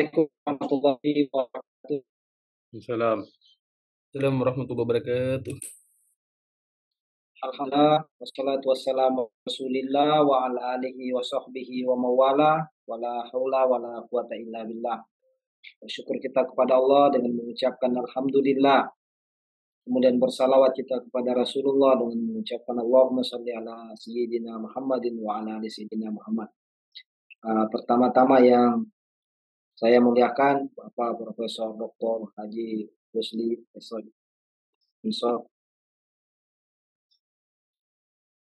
Assalamualaikum warahmatullahi wabarakatuh. Salam. Assalamualaikum warahmatullahi wabarakatuh. Alhamdulillah, wassalatu wassalamu ala Rasulillah wa ala alihi wa sahbihi wa mawala, wa la haula wa la quwata illa billah. Bersyukur kita kepada Allah dengan mengucapkan Alhamdulillah. Kemudian bersalawat kita kepada Rasulullah dengan mengucapkan Allahumma salli ala Sayyidina Muhammadin wa ala ali Sayyidina Muhammad. Pertama-tama yang saya muliakan Bapak Profesor Dr. Haji Rusli Esod.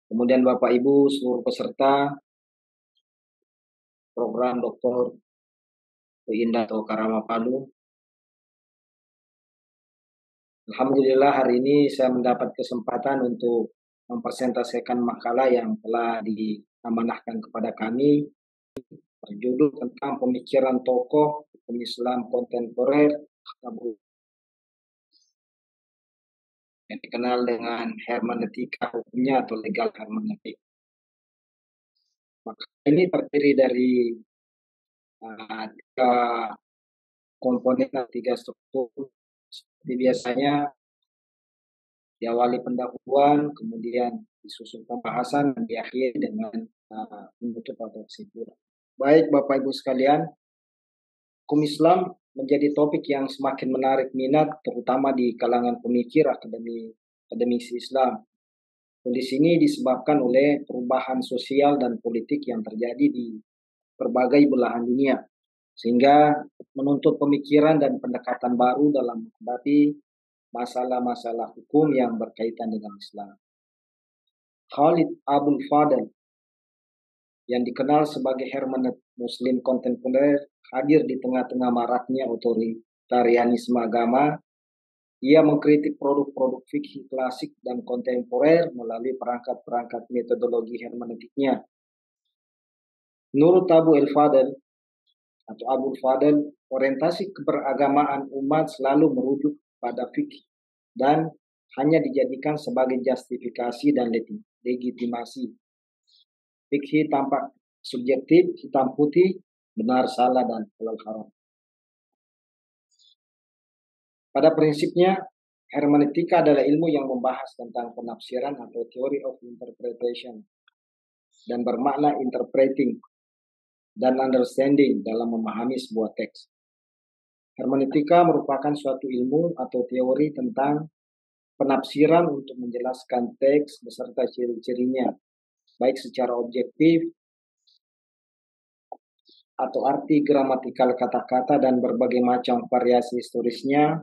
Kemudian Bapak Ibu seluruh peserta program Dr. Indah atau Karama Palu. Alhamdulillah hari ini saya mendapat kesempatan untuk mempresentasikan makalah yang telah diamanahkan kepada kami berjudul tentang pemikiran tokoh hukum Islam kontemporer yang dikenal dengan hermeneutika hukumnya atau legal hermeneutik. Maka ini terdiri dari tiga komponen, tiga struktur. Seperti biasanya diawali pendahuluan, kemudian disusun pembahasan dan diakhiri dengan penutup atau kesimpulan. Baik Bapak Ibu sekalian, hukum Islam menjadi topik yang semakin menarik minat terutama di kalangan pemikir akademisi Islam. Kondisi ini disebabkan oleh perubahan sosial dan politik yang terjadi di berbagai belahan dunia, sehingga menuntut pemikiran dan pendekatan baru dalam menghadapi masalah-masalah hukum yang berkaitan dengan Islam. Khalid Abul Fadl yang dikenal sebagai hermeneutik Muslim kontemporer hadir di tengah-tengah maraknya otoritarianisme agama. Ia mengkritik produk-produk fikih klasik dan kontemporer melalui perangkat-perangkat metodologi hermeneutiknya. Menurut Abul Fadl, orientasi keberagamaan umat selalu merujuk pada fikih dan hanya dijadikan sebagai justifikasi dan legitimasi. Fikih tampak subjektif, hitam putih, benar salah dan halal haram. Pada prinsipnya, hermeneutika adalah ilmu yang membahas tentang penafsiran atau theory of interpretation dan bermakna interpreting dan understanding dalam memahami sebuah teks. Hermeneutika merupakan suatu ilmu atau teori tentang penafsiran untuk menjelaskan teks beserta ciri-cirinya, baik secara objektif atau arti gramatikal kata-kata dan berbagai macam variasi historisnya,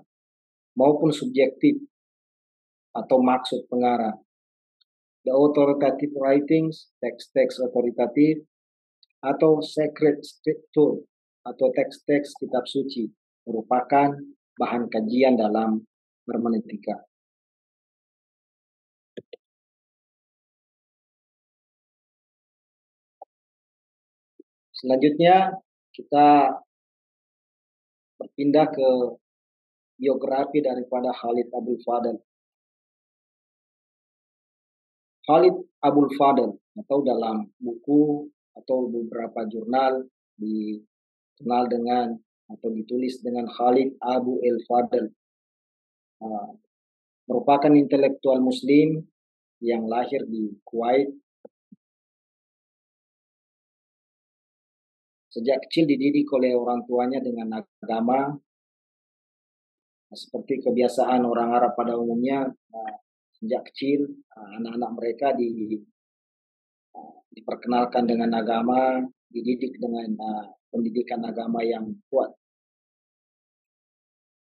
maupun subjektif atau maksud pengarang. The authoritative writings, teks-teks otoritatif, atau sacred scripture atau teks-teks kitab suci merupakan bahan kajian dalam hermeneutika. Selanjutnya kita berpindah ke biografi daripada Khalid Abul Fadl. Khalid Abul Fadl atau dalam buku atau beberapa jurnal dikenal dengan atau ditulis dengan Khalid Abu El Fadl, merupakan intelektual muslim yang lahir di Kuwait. Sejak kecil dididik oleh orang tuanya dengan agama, seperti kebiasaan orang Arab pada umumnya. Sejak kecil anak-anak mereka diperkenalkan dengan agama, dididik dengan pendidikan agama yang kuat.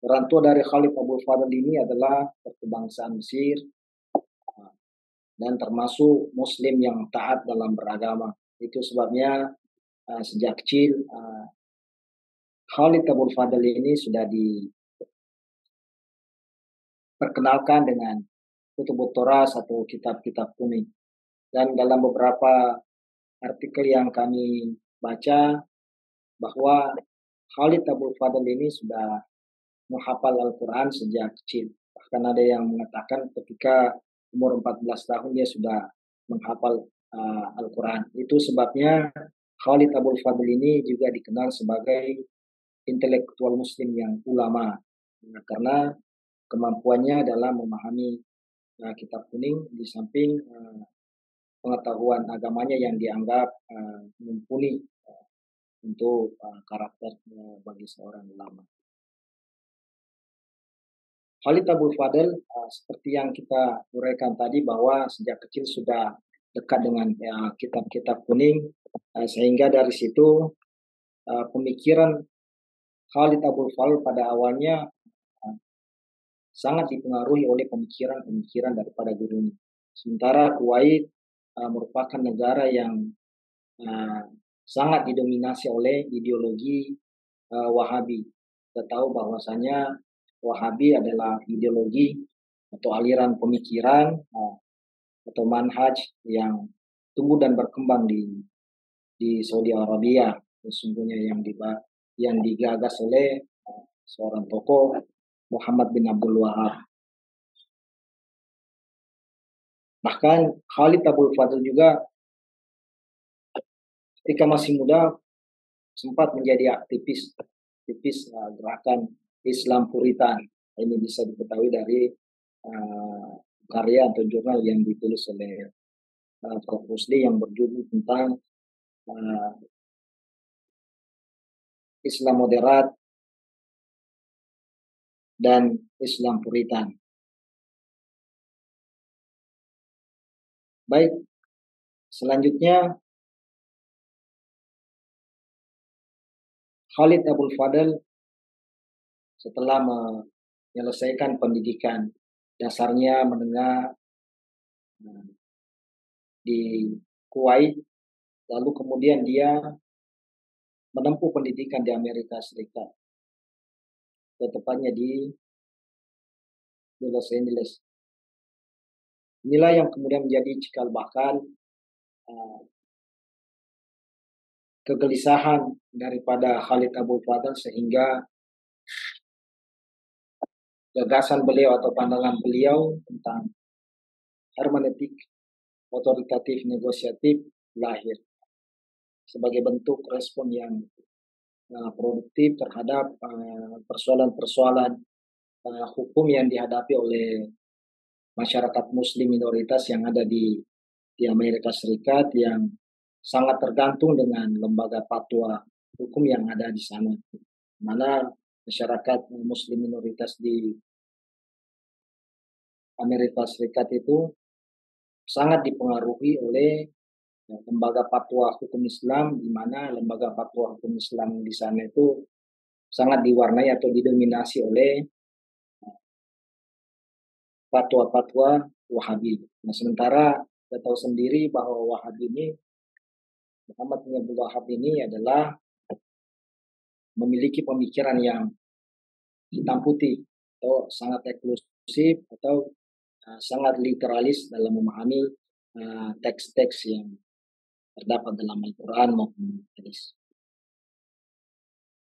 Orang tua dari Khalid Abul Fadl ini adalah berkebangsaan Mesir dan termasuk muslim yang taat dalam beragama. Itu sebabnya sejak kecil Khalid Abul Fadl ini sudah diperkenalkan dengan kutubut Toras atau kitab-kitab kuning. Dan dalam beberapa artikel yang kami baca bahwa Khalid Abul Fadl ini sudah menghafal Al-Quran sejak kecil. Bahkan ada yang mengatakan ketika umur 14 tahun dia sudah menghafal Al-Quran. Itu sebabnya Khalid Abul Fadl ini juga dikenal sebagai intelektual muslim yang ulama. Nah, karena kemampuannya adalah memahami kitab kuning di samping pengetahuan agamanya yang dianggap mumpuni untuk karakter bagi seorang ulama. Khalid Abdul Fadl seperti yang kita uraikan tadi bahwa sejak kecil sudah dekat dengan kitab-kitab kuning, sehingga dari situ pemikiran Khalid Abdul Fadl pada awalnya sangat dipengaruhi oleh pemikiran-pemikiran daripada gurunya. Sementara Kuwait merupakan negara yang sangat didominasi oleh ideologi Wahabi. Kita tahu bahwasanya Wahabi adalah ideologi atau aliran pemikiran atau manhaj yang tumbuh dan berkembang di Saudi Arabia, sesungguhnya yang digagas oleh seorang tokoh Muhammad bin Abdul Wahab. Bahkan Khalid Abdul Fadl juga ketika masih muda sempat menjadi aktivis gerakan Islam Puritan. Ini bisa diketahui dari karya atau jurnal yang ditulis oleh Prof. Rusdi yang berjudul tentang Islam moderat dan Islam Puritan. Baik, selanjutnya Khalid Abdul Fadl setelah menyelesaikan pendidikan dasarnya menengah di Kuwait, lalu kemudian dia menempuh pendidikan di Amerika Serikat, tepatnya di Los Angeles. Inilah yang kemudian menjadi cikal bakal kegelisahan daripada Khalid Abdul Fadl, sehingga gagasan beliau atau pandangan beliau tentang hermeneutik otoritatif negosiatif lahir sebagai bentuk respon yang produktif terhadap persoalan-persoalan hukum yang dihadapi oleh masyarakat muslim minoritas yang ada di Amerika Serikat, yang sangat tergantung dengan lembaga fatwa hukum yang ada di sana, mana masyarakat muslim minoritas di Amerika Serikat itu sangat dipengaruhi oleh lembaga fatwa hukum Islam, di mana lembaga fatwa hukum Islam di sana itu sangat diwarnai atau didominasi oleh fatwa-fatwa Wahabi. Nah, sementara kita tahu sendiri bahwa Wahabi ini, Muhammad bin Abdul Wahab ini adalah memiliki pemikiran yang hitam putih atau sangat eksklusif atau sangat literalis dalam memahami teks-teks yang terdapat dalam Al-Quran maupun hadis.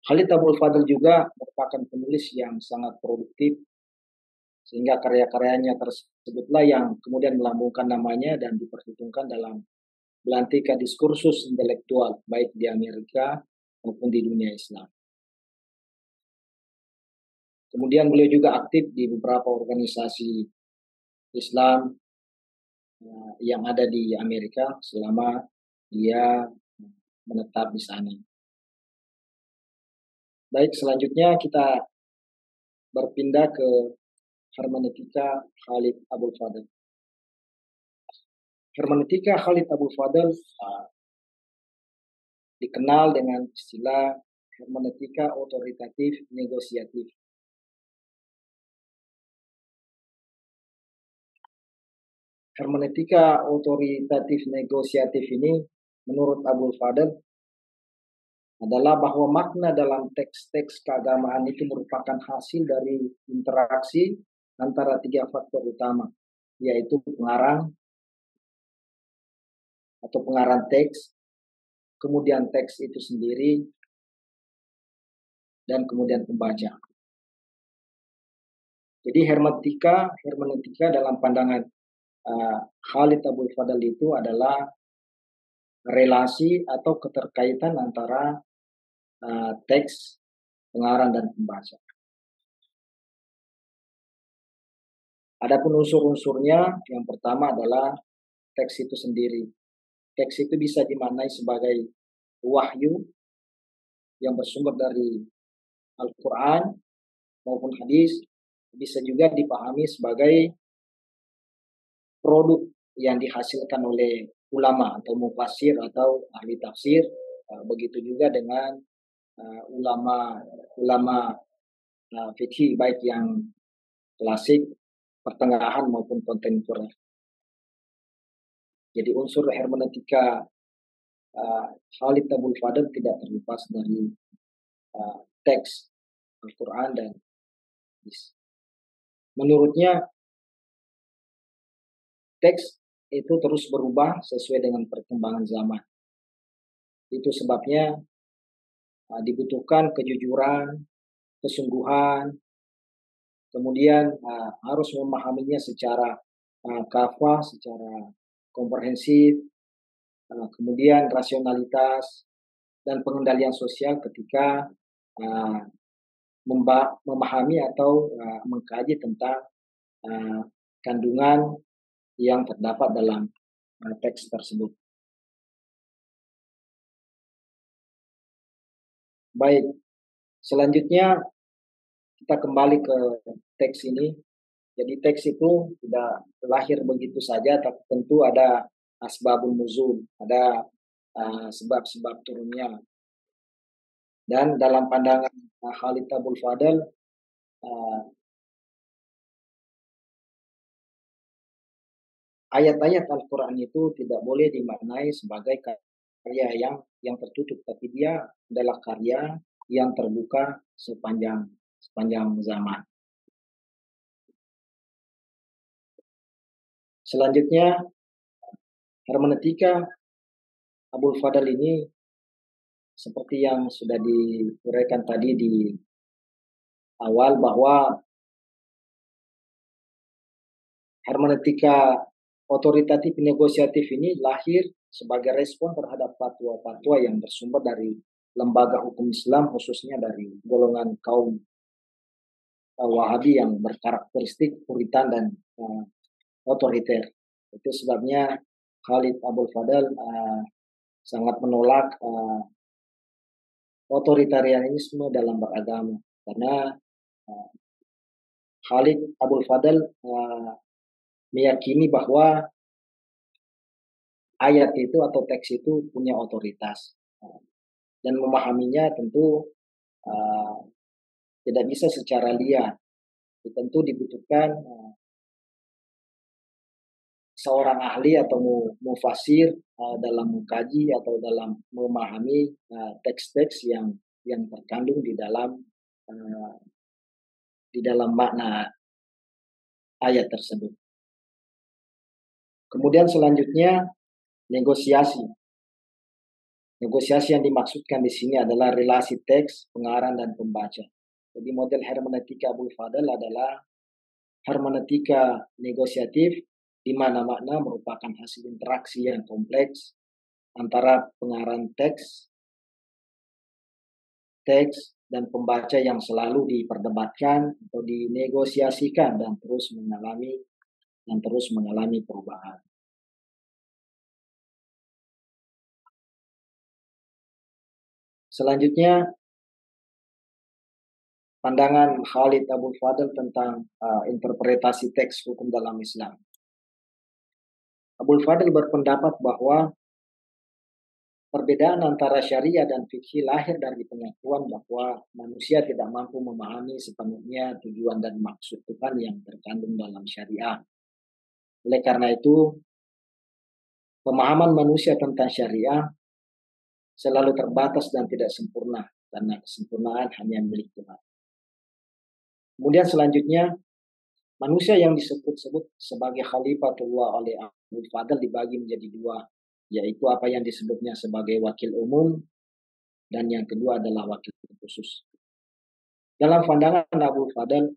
Khalid Abdul Fadl juga merupakan penulis yang sangat produktif, sehingga karya-karyanya tersebutlah yang kemudian melambungkan namanya dan diperhitungkan dalam belantika diskursus intelektual baik di Amerika maupun di dunia Islam. Kemudian beliau juga aktif di beberapa organisasi Islam yang ada di Amerika selama dia menetap di sana. Baik, selanjutnya kita berpindah ke hermeneutika Khalid Abdul Fadl. Hermeneutika Khalid Abdul Fadl dikenal dengan istilah hermeneutika otoritatif negosiatif. Hermeneutika otoritatif negosiatif ini menurut Abdul Fadl adalah bahwa makna dalam teks-teks keagamaan itu merupakan hasil dari interaksi antara tiga faktor utama, yaitu pengarang atau pengarang teks, kemudian teks itu sendiri, dan kemudian pembaca. Jadi hermeneutika dalam pandangan Khalid Abdul Fadl itu adalah relasi atau keterkaitan antara teks pengarang dan pembaca. Adapun unsur-unsurnya, yang pertama adalah teks itu sendiri. Teks itu bisa dimaknai sebagai wahyu yang bersumber dari Al-Quran maupun hadis, bisa juga dipahami sebagai produk yang dihasilkan oleh ulama atau mufasir atau ahli tafsir. Begitu juga dengan ulama fikih baik yang klasik, pertengahan maupun kontemporer. Jadi unsur hermeneutika Khalid Abul Fadl tidak terlepas dari teks Al-Quran dan hadis. Menurutnya teks itu terus berubah sesuai dengan perkembangan zaman. Itu sebabnya dibutuhkan kejujuran, kesungguhan, kemudian harus memahaminya secara kafah, secara komprehensif, kemudian rasionalitas dan pengendalian sosial ketika memahami atau mengkaji tentang kandungan yang terdapat dalam teks tersebut. Baik, selanjutnya kita kembali ke teks ini. Jadi teks itu tidak lahir begitu saja, tapi tentu ada asbabun nuzul, ada sebab-sebab turunnya. Dan dalam pandangan Khalid Abul Fadl, ayat-ayat Al-Quran itu tidak boleh dimaknai sebagai karya yang tertutup, tapi dia adalah karya yang terbuka sepanjang zaman. Selanjutnya, hermeneutika Abul Fadl ini seperti yang sudah diuraikan tadi di awal, bahwa hermeneutika otoritatif negosiatif ini lahir sebagai respon terhadap fatwa-fatwa yang bersumber dari lembaga hukum Islam, khususnya dari golongan kaum Wahabi yang berkarakteristik puritan dan otoriter. Itu sebabnya Khalid Abul Fadl sangat menolak otoritarianisme dalam beragama, karena Khalid Abul Fadl meyakini bahwa ayat itu atau teks itu punya otoritas, dan memahaminya tentu tidak bisa secara liar. Tentu dibutuhkan seorang ahli atau mufasir dalam mengkaji atau dalam memahami teks-teks yang terkandung di dalam makna ayat tersebut. Kemudian selanjutnya negosiasi. Negosiasi yang dimaksudkan di sini adalah relasi teks, pengarang dan pembaca. Jadi model hermeneutika Abul Fadl adalah hermeneutika negosiatif, di mana makna merupakan hasil interaksi yang kompleks antara pengarang teks dan pembaca yang selalu diperdebatkan atau dinegosiasikan dan terus mengalami perubahan. Selanjutnya, pandangan Khalid Abul Fadl tentang interpretasi teks hukum dalam Islam. Abul Fadl berpendapat bahwa perbedaan antara syariah dan fikih lahir dari pengakuan bahwa manusia tidak mampu memahami sepenuhnya tujuan dan maksud Tuhan yang terkandung dalam syariah. Oleh karena itu, pemahaman manusia tentang syariah selalu terbatas dan tidak sempurna, karena kesempurnaan hanya milik Tuhan. Kemudian selanjutnya, manusia yang disebut-sebut sebagai Khalifatullah oleh Abul Fadl dibagi menjadi dua, yaitu apa yang disebutnya sebagai wakil umum, dan yang kedua adalah wakil khusus. Dalam pandangan Abul Fadl,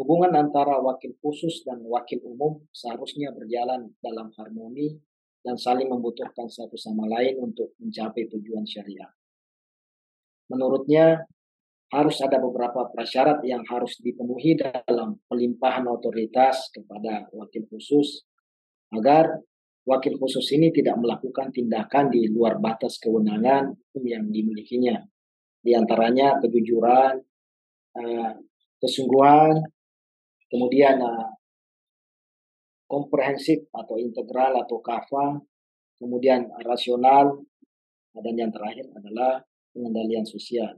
hubungan antara wakil khusus dan wakil umum seharusnya berjalan dalam harmoni dan saling membutuhkan satu sama lain untuk mencapai tujuan syariah. Menurutnya, harus ada beberapa prasyarat yang harus dipenuhi dalam pelimpahan otoritas kepada wakil khusus agar wakil khusus ini tidak melakukan tindakan di luar batas kewenangan hukum yang dimilikinya. Di antaranya kejujuran, kesungguhan, kemudian komprehensif atau integral atau kafa, kemudian rasional, dan yang terakhir adalah pengendalian sosial.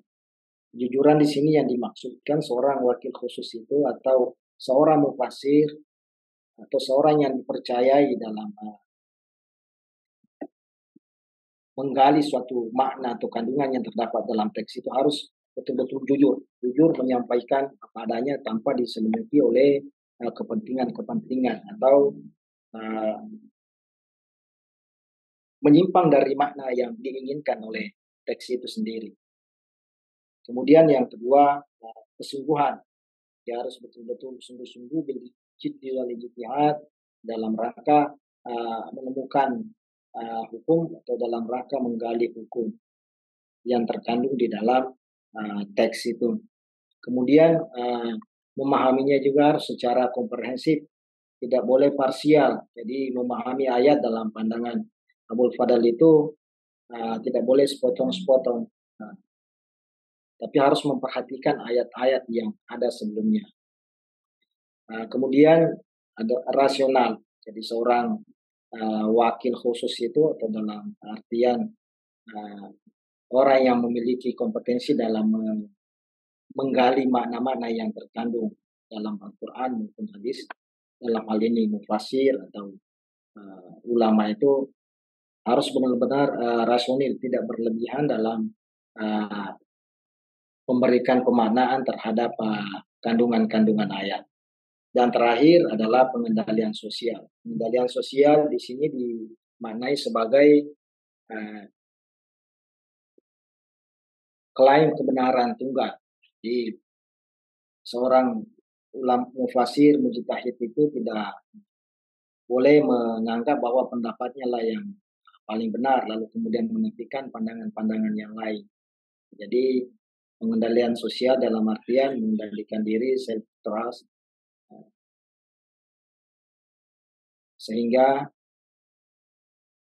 Kejujuran di sini yang dimaksudkan seorang wakil khusus itu atau seorang mufasir atau seorang yang dipercayai dalam menggali suatu makna atau kandungan yang terdapat dalam teks itu harus betul-betul jujur menyampaikan apa adanya tanpa diselimuti oleh kepentingan-kepentingan atau menyimpang dari makna yang diinginkan oleh teks itu sendiri. Kemudian yang kedua, kesungguhan. Dia harus betul-betul sungguh-sungguh jiddi wal ijtihad dalam rangka menemukan hukum atau dalam rangka menggali hukum yang terkandung di dalam teks itu. Kemudian memahaminya juga harus secara komprehensif, tidak boleh parsial. Jadi memahami ayat dalam pandangan Abul Fadl itu tidak boleh sepotong-sepotong. Tapi harus memperhatikan ayat-ayat yang ada sebelumnya. Kemudian ada rasional. Jadi seorang wakil khusus itu atau dalam artian orang yang memiliki kompetensi dalam menggali makna-makna yang terkandung dalam Al-Quran maupun hadis. Dalam hal ini mufasir atau ulama itu harus benar-benar rasional, tidak berlebihan dalam memberikan pemaknaan terhadap kandungan-kandungan ayat. Dan terakhir adalah pengendalian sosial. Pengendalian sosial di sini dimaknai sebagai klaim kebenaran tunggal. Jadi seorang ulama mufasir mujtahid itu tidak boleh menganggap bahwa pendapatnya lah yang paling benar lalu kemudian menafikan pandangan-pandangan yang lain. Jadi pengendalian sosial dalam artian mengendalikan diri, self trust, sehingga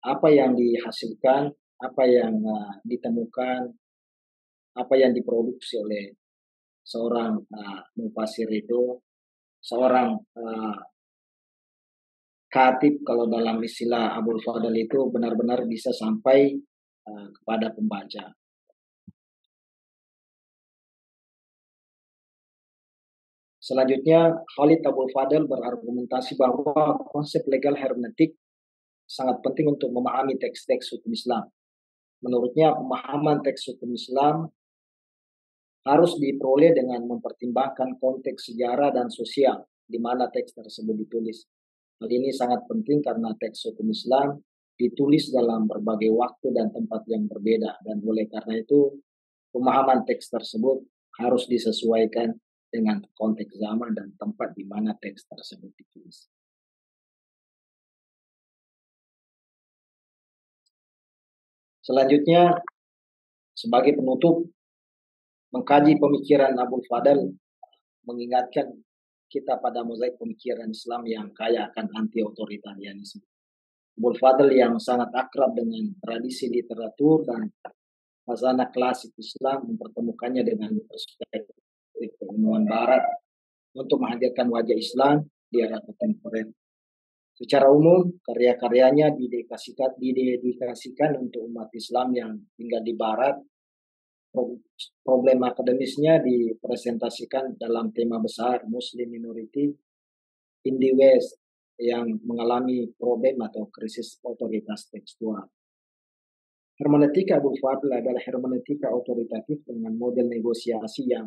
apa yang dihasilkan, apa yang ditemukan, apa yang diproduksi oleh seorang mufasir itu, seorang khatib kalau dalam istilah Abul Fadl itu benar-benar bisa sampai kepada pembaca. Selanjutnya, Khalid Abul Fadl berargumentasi bahwa konsep legal hermeneutik sangat penting untuk memahami teks-teks hukum Islam. Menurutnya, pemahaman teks hukum Islam harus diperoleh dengan mempertimbangkan konteks sejarah dan sosial di mana teks tersebut ditulis. Hal ini sangat penting karena teks hukum Islam ditulis dalam berbagai waktu dan tempat yang berbeda, dan oleh karena itu pemahaman teks tersebut harus disesuaikan dengan konteks zaman dan tempat di mana teks tersebut ditulis. Selanjutnya, sebagai penutup, mengkaji pemikiran Abul Fadl mengingatkan kita pada mozaik pemikiran Islam yang kaya akan anti-otoritarianisme. Abul Fadl yang sangat akrab dengan tradisi literatur dan khazanah klasik Islam mempertemukannya dengan perspektif keilmuan Barat untuk menghadirkan wajah Islam di era kontemporer. Secara umum, karya-karyanya didedikasikan untuk umat Islam yang tinggal di Barat. Problem akademisnya dipresentasikan dalam tema besar Muslim Minority in the West yang mengalami problem atau krisis otoritas tekstual. Hermeneutika Abul Fadl adalah hermeneutika otoritatif dengan model negosiasi yang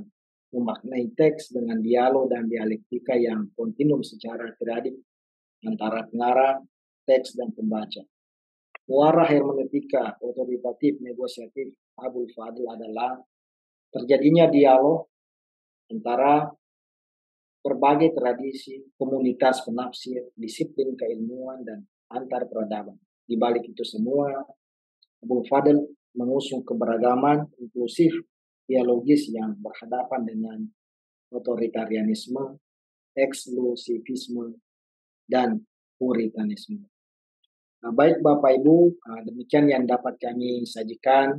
memaknai teks dengan dialog dan dialektika yang kontinum secara periodik antara pengarang, teks, dan pembaca. Muara hermeneutika otoritatif negosiatif Abul Fadl adalah terjadinya dialog antara berbagai tradisi, komunitas penafsir, disiplin keilmuan, dan antar peradaban. Di balik itu semua, Abul Fadl mengusung keberagaman inklusif teologis yang berhadapan dengan otoritarianisme, eksklusivisme, dan puritanisme. Baik Bapak Ibu, demikian yang dapat kami sajikan.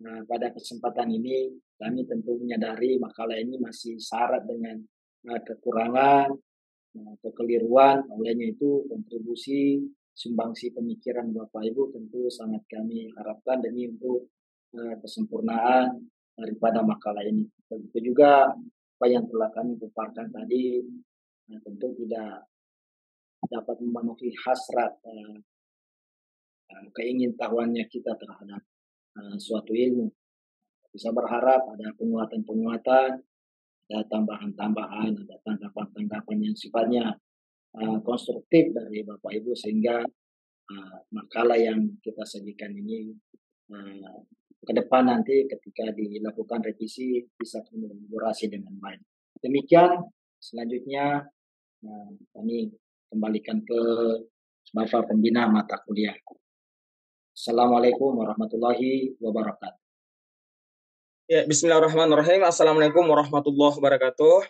Pada kesempatan ini kami tentu menyadari makalah ini masih syarat dengan kekurangan atau keliruan. Olehnya itu kontribusi sumbangsi pemikiran Bapak Ibu tentu sangat kami harapkan demi untuk kesempurnaan daripada makalah ini. Begitu juga apa yang telah kami paparkan tadi tentu tidak dapat memenuhi hasrat keingintahuannya kita terhadap suatu ilmu. Bisa berharap ada penguatan-penguatan, ada tambahan-tambahan, ada tanggapan-tanggapan yang sifatnya konstruktif dari Bapak Ibu sehingga makalah yang kita sajikan ini ke depan nanti ketika dilakukan revisi bisa kolaborasi dengan baik. Demikian selanjutnya kami kembalikan ke Bapak Pembina mata kuliah. Assalamualaikum warahmatullahi wabarakatuh. Ya, bismillahirrahmanirrahim. Assalamualaikum warahmatullahi wabarakatuh.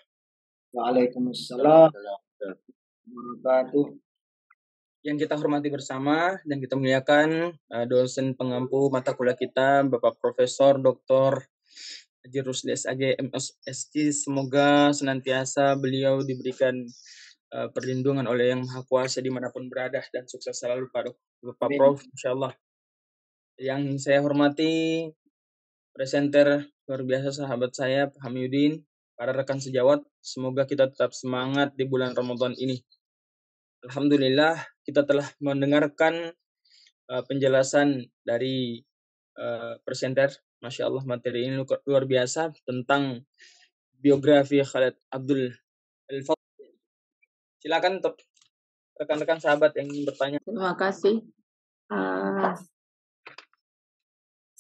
Waalaikumsalam warahmatullahi wabarakatuh. Yang kita hormati bersama dan kita muliakan dosen pengampu mata kuliah kita, Bapak Profesor Dr. Haji Rusli SAG MSc. Semoga senantiasa beliau diberikan perlindungan oleh Yang Maha Kuasa dimanapun berada dan sukses selalu Pak Prof. Insyaallah. Yang saya hormati presenter luar biasa sahabat saya Pak Hamidin, para rekan sejawat, semoga kita tetap semangat di bulan Ramadan ini. Alhamdulillah kita telah mendengarkan penjelasan dari presenter. Masya Allah materi ini luar biasa tentang biografi Khalid Abdul Al-Fadl. Silakan untuk rekan-rekan sahabat yang ingin bertanya. Terima kasih.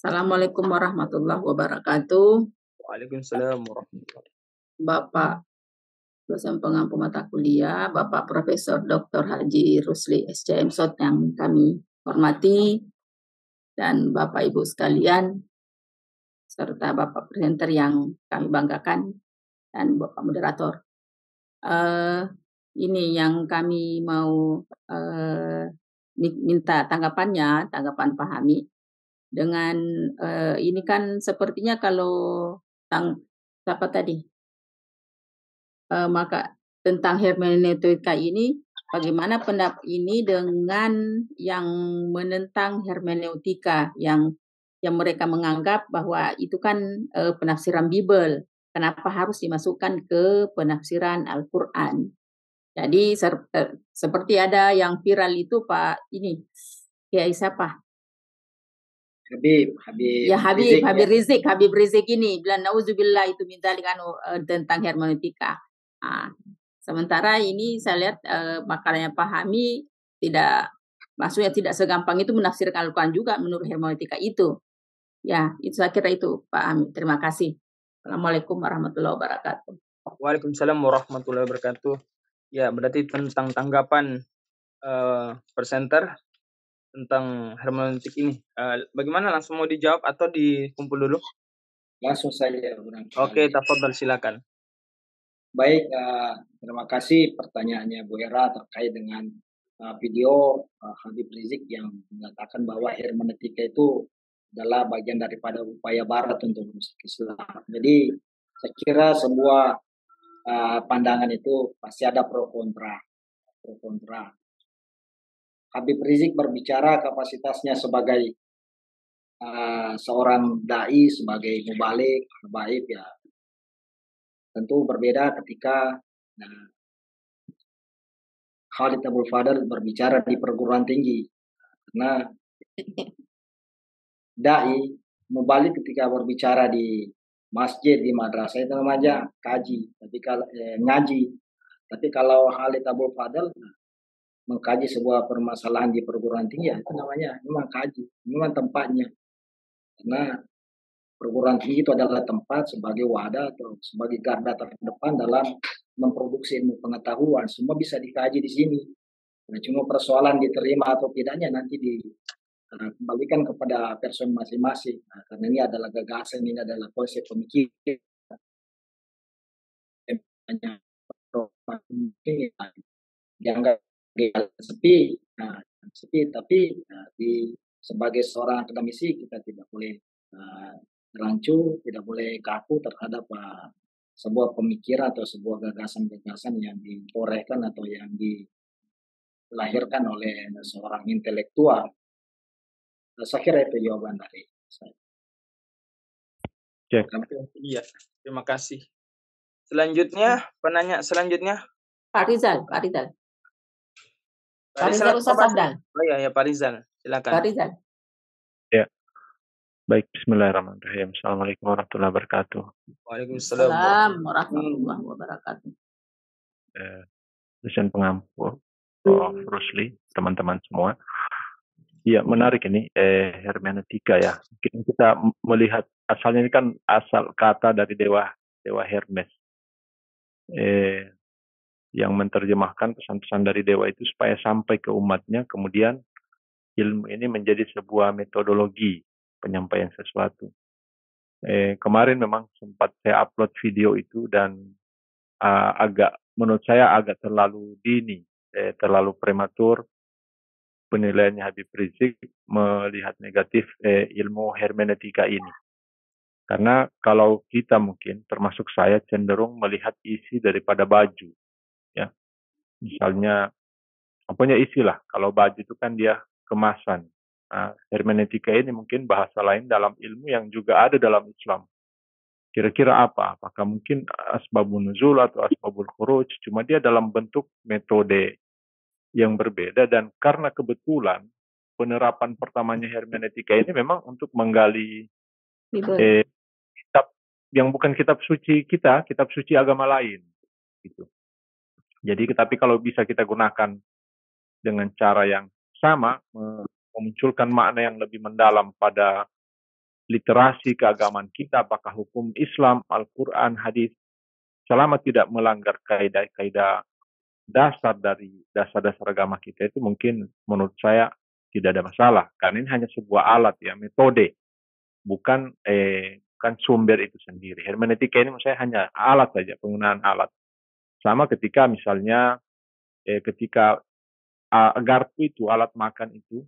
Assalamualaikum warahmatullahi wabarakatuh. Waalaikumsalam warahmatullahi wabarakatuh. Bapak dosen pengampu mata kuliah, Bapak Profesor Dr. Haji Rusli SCM SOT yang kami hormati, dan Bapak Ibu sekalian, serta Bapak presenter yang kami banggakan, dan Bapak moderator. Ini yang kami mau minta tanggapan Pak Hami. Dengan ini kan sepertinya kalau maka tentang hermeneutika ini, bagaimana pendapat ini dengan yang menentang hermeneutika yang mereka menganggap bahwa itu kan penafsiran Bible, kenapa harus dimasukkan ke penafsiran Al-Quran? Jadi seperti ada yang viral itu Pak ini, Kiai siapa? Habib Rizik ini bilang nauzubillah itu minta tentang hermeneutika. Sementara ini saya lihat makalahnya Pak Hami maksudnya tidak segampang itu menafsirkan Al-Quran juga menurut hermeneutika itu. Ya, itu saya kira itu Pak Hami. Terima kasih. Assalamualaikum warahmatullahi wabarakatuh. Waalaikumsalam warahmatullahi wabarakatuh. Ya, berarti tentang tanggapan presenter tentang hermeneutik ini. Bagaimana, langsung mau dijawab atau dikumpul dulu? Langsung saja. Oke, tafadhol silakan. Baik, terima kasih pertanyaannya Bu Era terkait dengan video Habib Rizik yang mengatakan bahwa hermeneutika itu adalah bagian daripada upaya Barat untuk merusak Islam. Jadi saya kira sebuah pandangan itu pasti ada pro kontra. Habib Rizik berbicara kapasitasnya sebagai seorang dai, sebagai mubalik, habaib ya tentu berbeda ketika Khalid Abdul Fadl berbicara di perguruan tinggi. Karena dai, mubalik ketika berbicara di masjid, di madrasah itu namanya kaji, ngaji. Tapi kalau Khalid Abdul Fadl mengkaji sebuah permasalahan di perguruan tinggi, ya itu namanya memang kaji, memang tempatnya. Karena perguruan tinggi itu adalah tempat sebagai wadah atau sebagai garda terdepan dalam memproduksi ilmu pengetahuan. Semua bisa dikaji di sini. Nah, cuma persoalan diterima atau tidaknya nanti di kembalikan kepada person masing-masing. Karena ini adalah gagasan, ini adalah konsep pemikiran. Dianggap sepi, tapi sebagai seorang akademisi kita tidak boleh rancu, tidak boleh kaku terhadap sebuah pemikiran atau sebuah gagasan-gagasan yang ditorehkan atau yang dilahirkan oleh seorang intelektual. Saya kira itu jawaban dari saya. Iya, terima kasih. Selanjutnya, penanya selanjutnya. Pak Rizal. Pak Rizal Ustaz Abdal. Oh iya, Pak Rizal. Silakan. Pak Rizal. Ya. Baik, bismillahirrahmanirrahim. Assalamualaikum warahmatullahi wabarakatuh. Waalaikumsalam warahmatullahi wabarakatuh. Dosen pengampu, Prof. Rusli, teman-teman semua. Ya, menarik ini hermeneutika ya. Mungkin kita melihat asalnya ini kan asal kata dari dewa Hermes. Yang menerjemahkan pesan-pesan dari dewa itu supaya sampai ke umatnya, kemudian ilmu ini menjadi sebuah metodologi penyampaian sesuatu. Kemarin memang sempat saya upload video itu dan menurut saya agak terlalu dini, terlalu prematur penilaiannya Habib Rizik melihat negatif ilmu hermeneutika ini. Karena kalau kita mungkin, termasuk saya, cenderung melihat isi daripada baju. Ya, misalnya, apanya isilah. Kalau baju itu kan dia kemasan. Nah, hermeneutika ini mungkin bahasa lain dalam ilmu yang juga ada dalam Islam. Kira-kira apa? Apakah mungkin asbabun nuzul atau asbabul khuruj? Cuma dia dalam bentuk metode yang berbeda, dan karena kebetulan penerapan pertamanya hermeneutika ini memang untuk menggali kitab yang bukan kitab suci kita, kitab suci agama lain. Gitu. Jadi, tapi kalau bisa kita gunakan dengan cara yang sama, memunculkan makna yang lebih mendalam pada literasi keagamaan kita, apakah hukum Islam, Al-Quran, hadis, selama tidak melanggar kaidah-kaidah dasar dari dasar-dasar agama kita, itu mungkin menurut saya tidak ada masalah. Karena ini hanya sebuah alat ya, metode, bukan sumber itu sendiri. Hermeneutika ini menurut saya hanya alat saja, penggunaan alat. Sama ketika misalnya ketika garpu itu, alat makan itu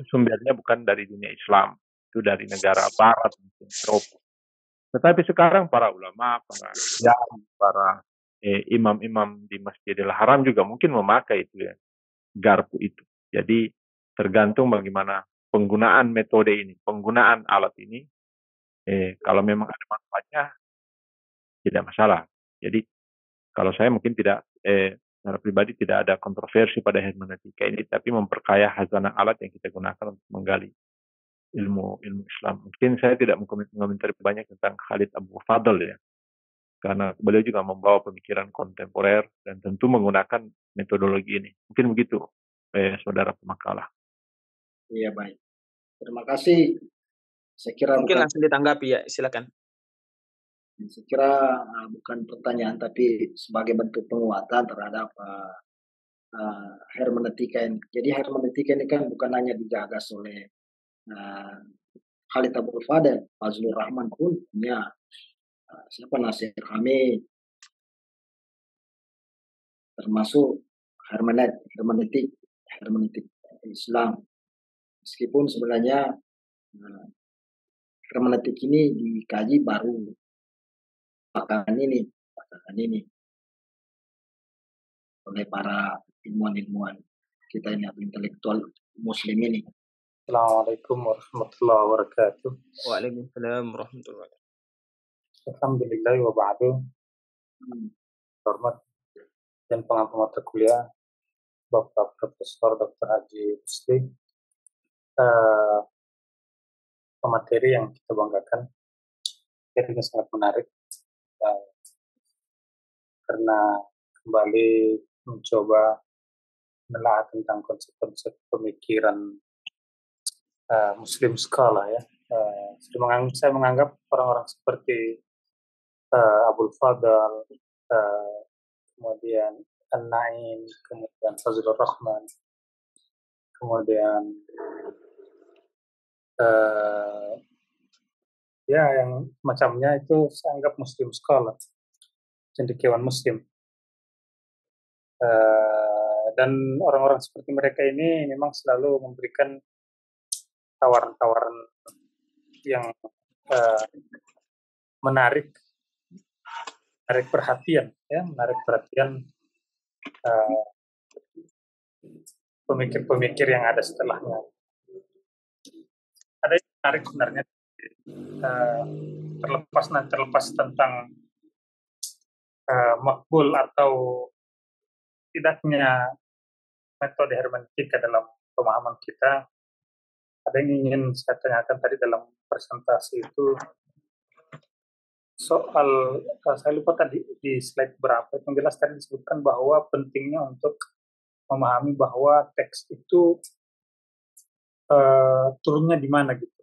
sumbernya bukan dari dunia Islam, itu dari negara Barat, mungkin Eropa. Tetapi sekarang para ulama, para imam-imam di Masjidil Haram juga mungkin memakai itu ya, garpu itu. Jadi tergantung bagaimana penggunaan metode ini, penggunaan alat ini. Kalau memang ada manfaatnya, tidak masalah. Jadi kalau saya mungkin tidak, secara pribadi tidak ada kontroversi pada hermeneutika ini, tapi memperkaya khazanah alat yang kita gunakan untuk menggali ilmu Islam. Mungkin saya tidak mengomentari banyak tentang Khalid Abu Fadl ya, karena beliau juga membawa pemikiran kontemporer dan tentu menggunakan metodologi ini. Mungkin begitu, saudara pemakalah. Iya, baik. Terima kasih. Saya kira mungkin langsung ditanggapi ya, silakan. Saya kira bukan pertanyaan, tapi sebagai bentuk penguatan terhadap hermeneutika ini. Jadi hermeneutika ini kan bukan hanya digagas oleh Khalid Abu Fadl, Fazlur Rahman pun punya, siapa Nasir Hamid, termasuk hermeneutik Islam. Meskipun sebenarnya hermeneutik ini dikaji baru belakangan ini oleh para ilmuwan kita ini, atau intelektual muslim ini. Assalamualaikum warahmatullahi wabarakatuh. Waalaikumsalam warahmatullahi wabarakatuh. Alhamdulillah wa ba'du. Hormat dan pengampu mata kuliah Bapak Profesor Dr. Haji Rusli. Materi yang kita banggakan, ini sangat menarik. Karena kembali mencoba menelaah tentang konsep-konsep pemikiran Muslim skala ya. Saya menganggap orang-orang seperti Abul Fadl, kemudian An-Naim, kemudian Fazlur Rahman, kemudian eh, ya yang macamnya itu saya anggap Muslim scholar, cendekiawan Muslim. Dan orang-orang seperti mereka ini memang selalu memberikan tawaran-tawaran yang menarik perhatian, ya, menarik perhatian pemikir-pemikir yang ada setelahnya. Ada yang menarik sebenarnya, terlepas tentang makbul atau tidaknya metode hermeneutika dalam pemahaman kita. Ada yang ingin saya tanyakan tadi dalam presentasi itu soal, saya lupa tadi di slide berapa, yang jelas tadi disebutkan bahwa pentingnya untuk memahami bahwa teks itu turunnya di mana gitu,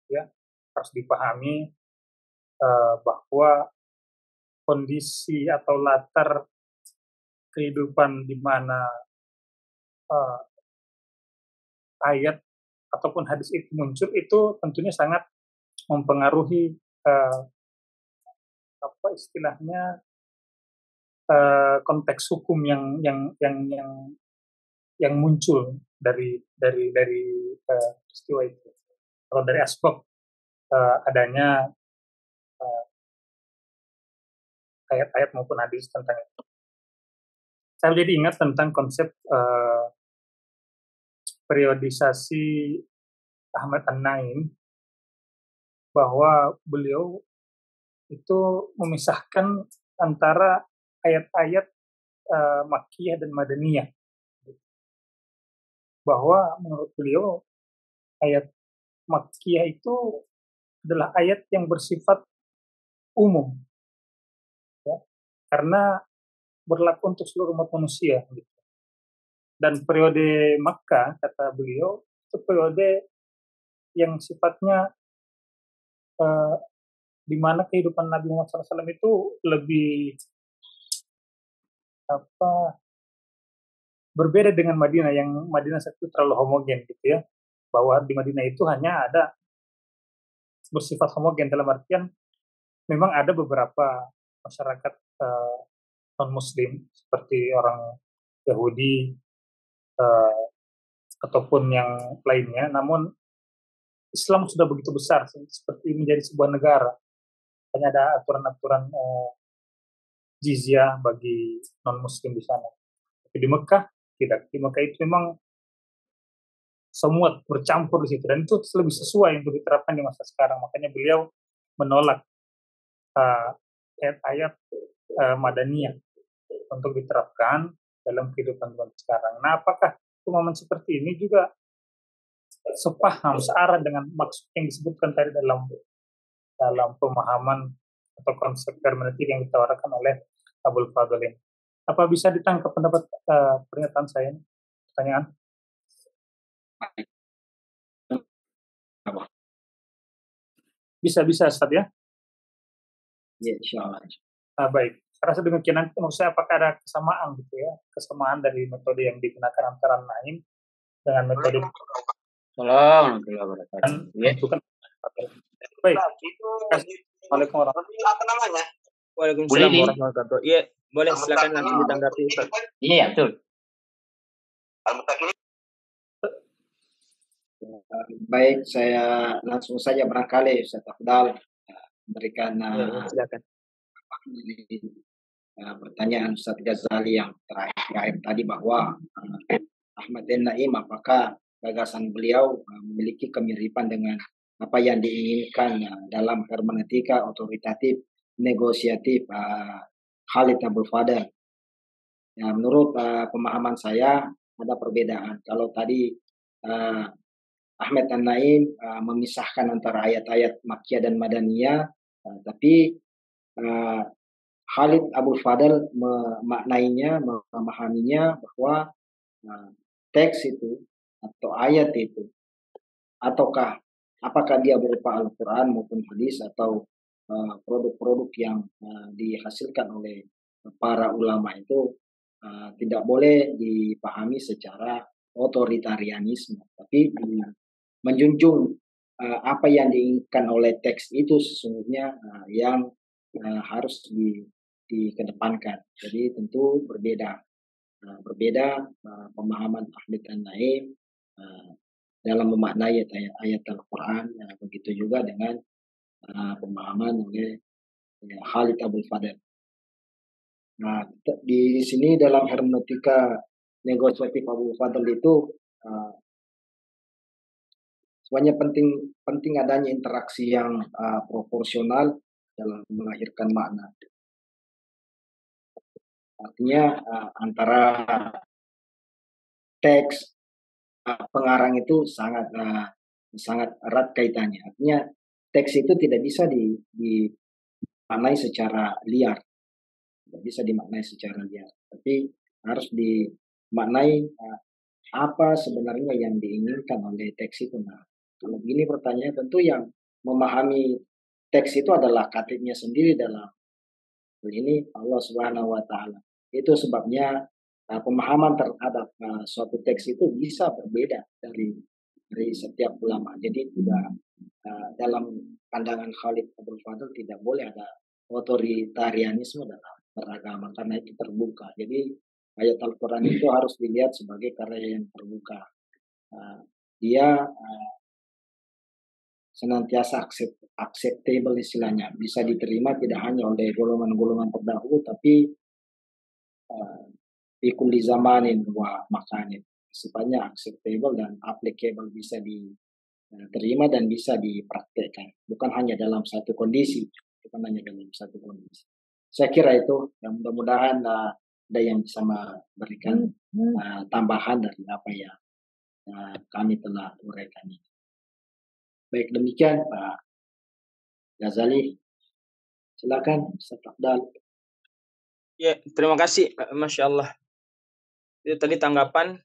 ya, harus dipahami bahwa kondisi atau latar kehidupan di mana ayat ataupun hadis itu muncul itu tentunya sangat mempengaruhi apa istilahnya konteks hukum yang muncul dari peristiwa itu, atau dari aspek adanya ayat-ayat maupun hadis tentang itu. Saya jadi ingat tentang konsep periodisasi Ahmad An-Naim, bahwa beliau itu memisahkan antara ayat-ayat Makkiyah dan Madaniyah. Bahwa menurut beliau ayat Makkiyah itu adalah ayat yang bersifat umum, ya, karena berlaku untuk seluruh umat manusia. Gitu. Dan periode Makkah, kata beliau, itu periode yang sifatnya di mana kehidupan Nabi Muhammad SAW itu lebih berbeda dengan Madinah, yang Madinah itu terlalu homogen gitu ya, bahwa di Madinah itu hanya ada bersifat homogen dalam artian memang ada beberapa masyarakat non-Muslim seperti orang Yahudi ataupun yang lainnya, namun Islam sudah begitu besar seperti menjadi sebuah negara. Hanya ada aturan-aturan jizyah bagi non-Muslim di sana. Tapi di Mekah tidak. Di Mekah itu memang semua bercampur di situ, dan itu lebih sesuai untuk diterapkan di masa sekarang. Makanya beliau menolak ayat-ayat Madaniyah untuk diterapkan dalam kehidupan sekarang. Nah, apakah momen seperti ini juga sepaham, searah dengan maksud yang disebutkan tadi dalam pemahaman atau konsep hermeneutik yang ditawarkan oleh Abul Fadl ini? Apa bisa ditangkap pendapat pernyataan saya ini? Pertanyaan? Bisa Ustaz ya? Ya, insyaallah. Baik. Rasa demikian, nanti menurut saya apakah ada kesamaan gitu ya, kesamaan dari metode yang digunakan antara Naim dengan metode baik. Assalamualaikum warahmatullahi. Waalaikumsalam warahmatullahi wabarakatuh. Iya, boleh silakan langsung ditanggapi Ustaz. Iya, betul. Baik, saya langsung saja barangkali Ustaz Afdal memberikan silakan. Pertanyaan Ustaz Ghazali yang terakhir tadi, bahwa Ahmad An-Naim apakah gagasan beliau memiliki kemiripan dengan apa yang diinginkan dalam hermeneutika otoritatif negosiatif Khalid Abul Fadl. Ya, menurut pemahaman saya ada perbedaan. Kalau tadi Ahmad An-Naim memisahkan antara ayat-ayat Makkiyah dan Madaniyah, tapi Khalid Abul Fadl memaknainya, memahaminya bahwa teks itu atau ayat itu, apakah dia berupa Al-Quran maupun hadis atau produk-produk yang dihasilkan oleh para ulama itu tidak boleh dipahami secara otoritarianisme, tapi menjunjung apa yang diinginkan oleh teks itu sesungguhnya yang harus dikedepankan. Jadi tentu berbeda pemahaman ahli Naim dalam memaknai ayat Al-Quran, begitu juga dengan pemahaman oleh Khalid Abul Fadl. Nah, di sini dalam hermeneutika negosiatif Abul Fadl itu sebenarnya penting adanya interaksi yang proporsional dalam melahirkan makna. Artinya antara teks pengarang itu sangat erat kaitannya. Artinya teks itu tidak bisa dimaknai secara liar, tapi harus dimaknai apa sebenarnya yang diinginkan oleh teks itu. Nah, kalau begini pertanyaan, tentu yang memahami teks itu adalah katibnya sendiri dalam hal ini Allah Subhanahu wa Ta'ala. Itu sebabnya pemahaman terhadap suatu teks itu bisa berbeda dari setiap ulama. Jadi tidak dalam pandangan Khalid Abul Fadl tidak boleh ada otoritarianisme dalam beragama karena itu terbuka. Jadi ayat Al-Quran itu harus dilihat sebagai karya yang terbuka. Dia senantiasa acceptable istilahnya, bisa diterima tidak hanya oleh golongan-golongan terdahulu, tapi ikuli zamanin wa makanin, sifatnya acceptable dan applicable, bisa diterima dan bisa dipraktekkan, bukan hanya dalam satu kondisi. Saya kira itu, dan mudah-mudahan ada yang bisa memberikan tambahan dari apa yang kami telah uraikan ini. Baik, demikian Pak Ghazali. Silakan Ustaz Afdal. Ya, terima kasih, Masya Allah. Itu tadi tanggapan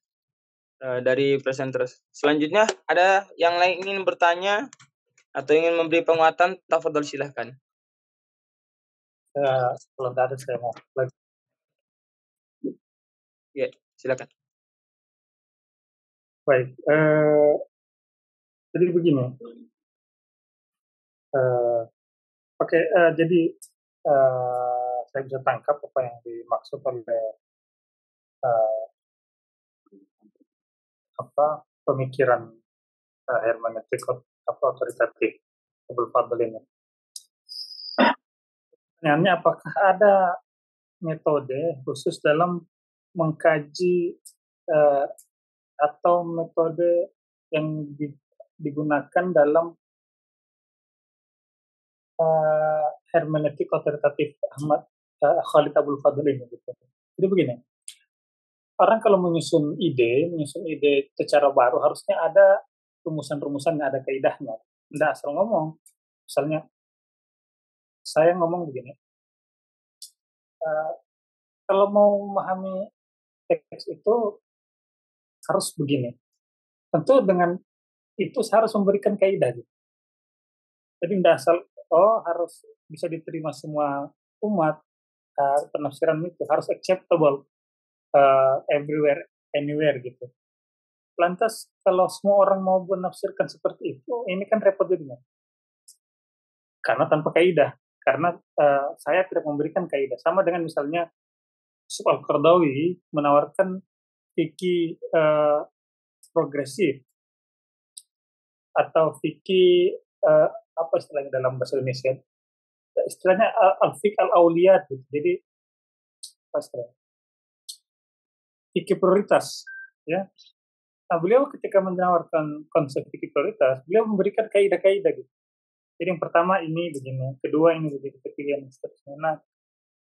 dari presenter. Selanjutnya, ada yang lain ingin bertanya atau ingin memberi penguatan? Tafadhol, silahkan. Kalau tidak ada, saya mau lagi. Ya, silakan. Baik, jadi begini. Jadi saya bisa tangkap apa yang dimaksud oleh pemikiran hermeneutik otoritatif Abul Fadl ini. Pertanyaannya, apakah ada metode khusus dalam mengkaji atau metode yang digunakan dalam hermeneutik otoritatif Khalid Abul Fadl ini gitu. Jadi begini, orang kalau menyusun ide secara baru harusnya ada rumusan-rumusan, ada kaidahnya. Tidak asal ngomong. Misalnya saya ngomong begini, kalau mau memahami teks itu harus begini. Tentu dengan itu harus memberikan kaidah. Gitu. Jadi tidak asal harus bisa diterima semua umat. Penafsiran itu harus acceptable everywhere, anywhere gitu. Lantas kalau semua orang mau menafsirkan seperti itu, ini kan repot jadinya. Karena tanpa kaidah. Karena saya tidak memberikan kaidah. Sama dengan misalnya Yusuf Al-Qaradawi menawarkan fikih progresif atau fikih apa istilahnya dalam bahasa Indonesia? Istilahnya al-fiqh al-auliyat gitu. Jadi apa istilahnya? Fikih prioritas, ya. Nah, beliau ketika menawarkan konsep fikih prioritas, beliau memberikan kaidah-kaidah gitu. Jadi yang pertama ini begini, kedua ini begini, ketiga ini seterusnya. Nah,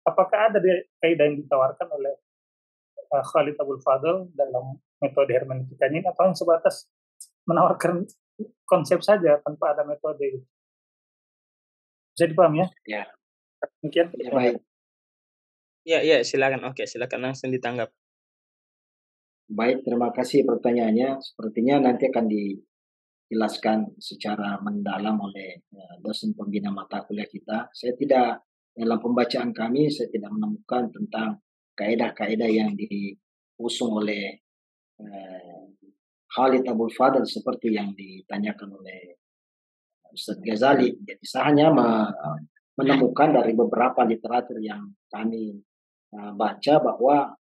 apakah ada kaidah yang ditawarkan oleh Khalid Abul Fadl dalam metode hermeneutika ini, atau yang sebatas menawarkan konsep saja tanpa ada metode gitu? Bisa dipaham ya? Ya. Mungkin. Ya, baik. Ya, silakan. Oke, silakan langsung ditanggap. Baik, terima kasih pertanyaannya. Sepertinya nanti akan dijelaskan secara mendalam oleh dosen pembina mata kuliah kita. Dalam pembacaan kami, saya tidak menemukan tentang kaidah-kaidah yang diusung oleh Khalid Abul Fadl seperti yang ditanyakan oleh Ustadz Ghazali. Jadi saya hanya menemukan dari beberapa literatur yang kami baca bahwa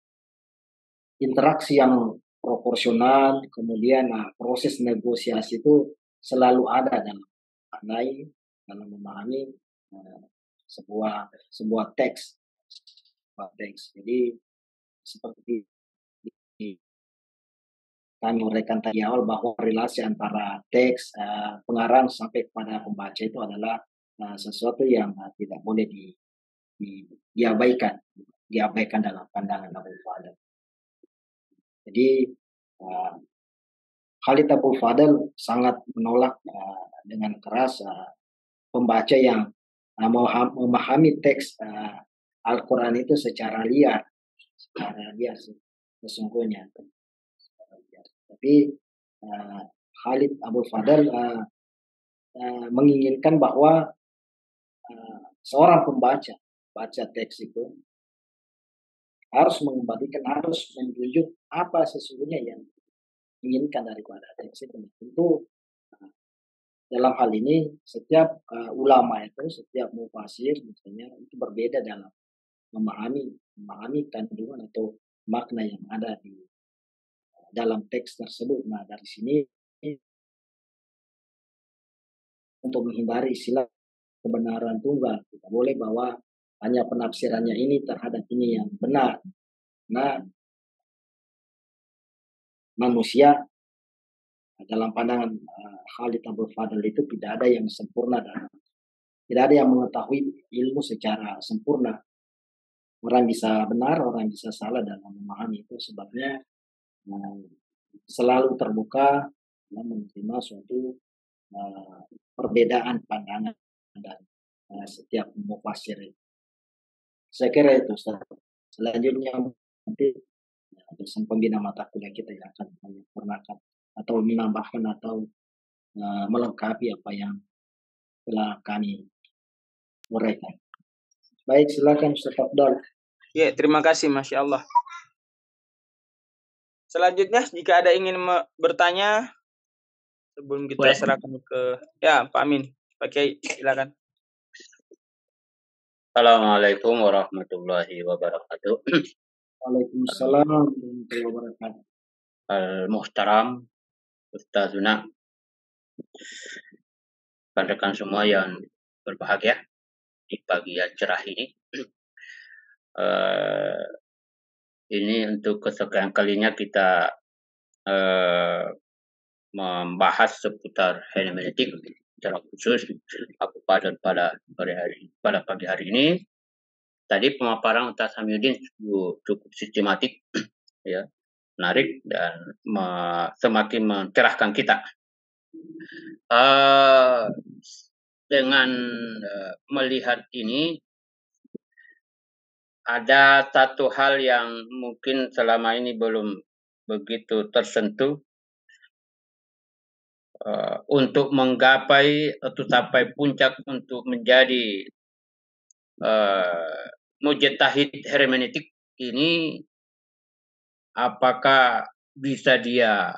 interaksi yang proporsional, kemudian proses negosiasi itu selalu ada dalam pandai, dalam memahami sebuah teks. Jadi seperti kami uraikan tadi awal bahwa relasi antara teks pengarang sampai kepada pembaca itu adalah sesuatu yang tidak boleh diabaikan dalam pandangan Abul Fadl. Jadi Khalid Abul Fadl sangat menolak dengan keras pembaca yang memahami teks Al-Quran itu secara liar sesungguhnya. Tapi Khalid Abul Fadl menginginkan bahwa seorang pembaca baca teks itu harus mengembalikan, harus menunjuk apa sesungguhnya yang diinginkan daripada teks itu. Tentu dalam hal ini setiap ulama itu, setiap mufasir misalnya itu berbeda dalam memahami kandungan atau makna yang ada di dalam teks tersebut. Nah, dari sini untuk menghindari istilah kebenaran tunggal, tidak boleh bahwa hanya penafsirannya ini terhadap ini yang benar. Nah, manusia dalam pandangan Khalid Abul Fadl itu tidak ada yang sempurna dan tidak ada yang mengetahui ilmu secara sempurna. Orang bisa benar, orang bisa salah dalam memahami itu. Sebabnya selalu terbuka dalam menerima suatu perbedaan pandangan dan setiap mufasir. Saya kira itu, Ustaz. Selanjutnya nanti dosen pembina mata kuliah kita yang akan menyempurnakan atau menambahkan atau melengkapi apa yang telah kami uraikan. Baik, silakan Ustaz Abdul. Ya, terima kasih, Masya Allah. Selanjutnya, jika ada ingin bertanya, sebelum kita serahkan ke Pak Amin, Pak Kiai, silakan. Assalamualaikum warahmatullahi wabarakatuh. Waalaikumsalam warahmatullahi wabarakatuh. Al-Muhtaram, Ustazuna, rekan semua yang berbahagia di pagi yang cerah ini. Ini untuk kesekian kalinya kita membahas seputar hermeneutik secara khusus pada pagi hari ini. Tadi pemaparan Ustaz Hamidin cukup sistematik, ya, menarik dan semakin mencerahkan kita. Dengan melihat ini, ada satu hal yang mungkin selama ini belum begitu tersentuh untuk menggapai atau sampai puncak untuk menjadi mujtahid hermeneutik ini, apakah bisa dia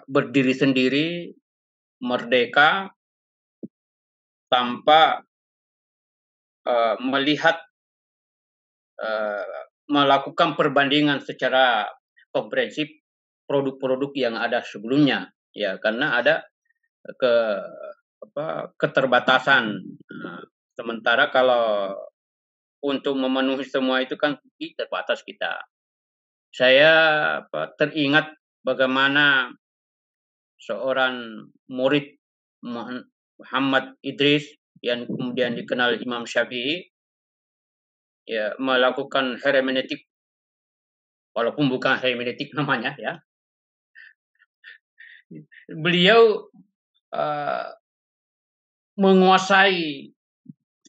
berdiri sendiri, merdeka, tanpa melihat melakukan perbandingan secara komprehensif produk-produk yang ada sebelumnya, ya, karena ada keterbatasan. Sementara kalau untuk memenuhi semua itu kan terbatas kita. Saya teringat bagaimana seorang murid Muhammad Idris yang kemudian dikenal Imam Syafi'i, ya, melakukan hermeneutik, walaupun bukan hermeneutik namanya, ya. Beliau menguasai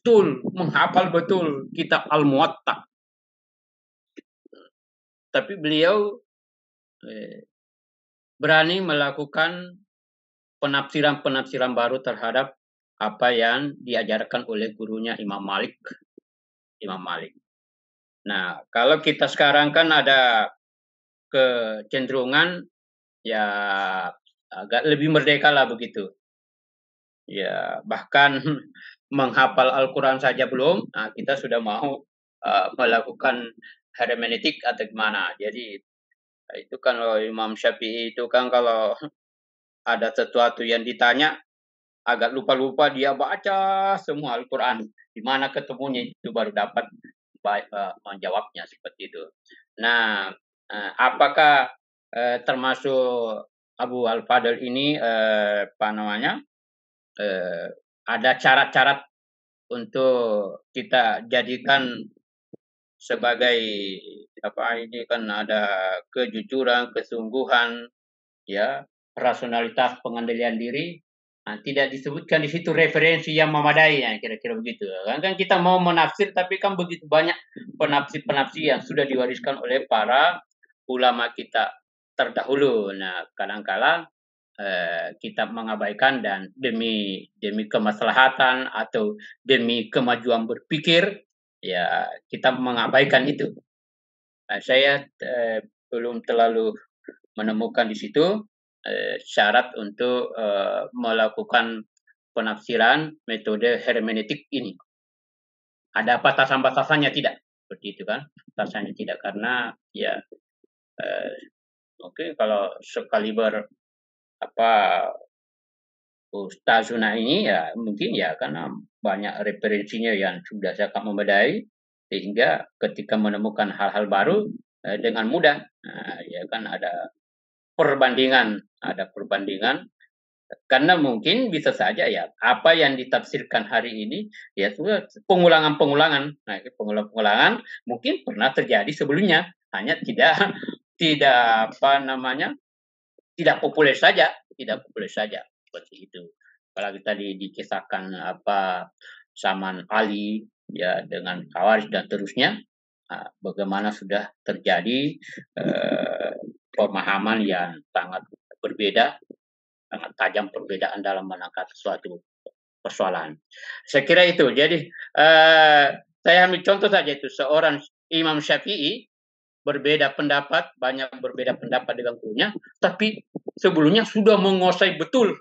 betul, menghafal betul kitab Al-Muwatta. Tapi beliau berani melakukan penafsiran-penafsiran baru terhadap apa yang diajarkan oleh gurunya Imam Malik. Nah, kalau kita sekarang kan ada kecenderungan ya agak lebih merdeka lah begitu. ya bahkan menghafal Al-Quran saja belum, nah kita sudah mau melakukan hermeneutik atau gimana. Jadi itu kan kalau Imam Syafi'i itu kan kalau ada sesuatu yang ditanya agak lupa-lupa dia baca semua Al-Quran. Di mana ketemunya itu baru dapat menjawabnya seperti itu. Nah, apakah termasuk Abu Al-Fadl ini ada syarat-syarat untuk kita jadikan sebagai ini kan ada kejujuran, kesungguhan, ya, rasionalitas, pengendalian diri. Nah, tidak disebutkan di situ referensi yang memadai, ya, kira-kira begitu. Kan kita mau menafsir, tapi kan begitu banyak penafsir-penafsir yang sudah diwariskan oleh para ulama kita terdahulu. Nah, kadang-kala kita mengabaikan dan demi kemaslahatan atau demi kemajuan berpikir, ya kita mengabaikan itu. Nah, saya belum terlalu menemukan di situ syarat untuk melakukan penafsiran metode hermeneutik ini. Ada batasan-batasannya tidak? Seperti itu kan? Batasannya tidak karena ya mungkin kalau sekaliber Ustazuna ini ya mungkin ya karena banyak referensinya yang sudah sangat memadai sehingga ketika menemukan hal-hal baru dengan mudah ya kan ada perbandingan karena mungkin bisa saja ya apa yang ditafsirkan hari ini ya sudah pengulangan. Nah, pengulangan mungkin pernah terjadi sebelumnya, hanya tidak tidak populer saja seperti itu. Apalagi tadi dikisahkan zaman Ali ya dengan Khawarij dan terusnya, bagaimana sudah terjadi pemahaman yang sangat berbeda, sangat tajam perbedaan dalam menangkap suatu persoalan. Saya kira itu. Jadi saya ambil contoh saja itu seorang Imam Syafi'i banyak berbeda pendapat dengan gurunya, tapi sebelumnya sudah menguasai betul.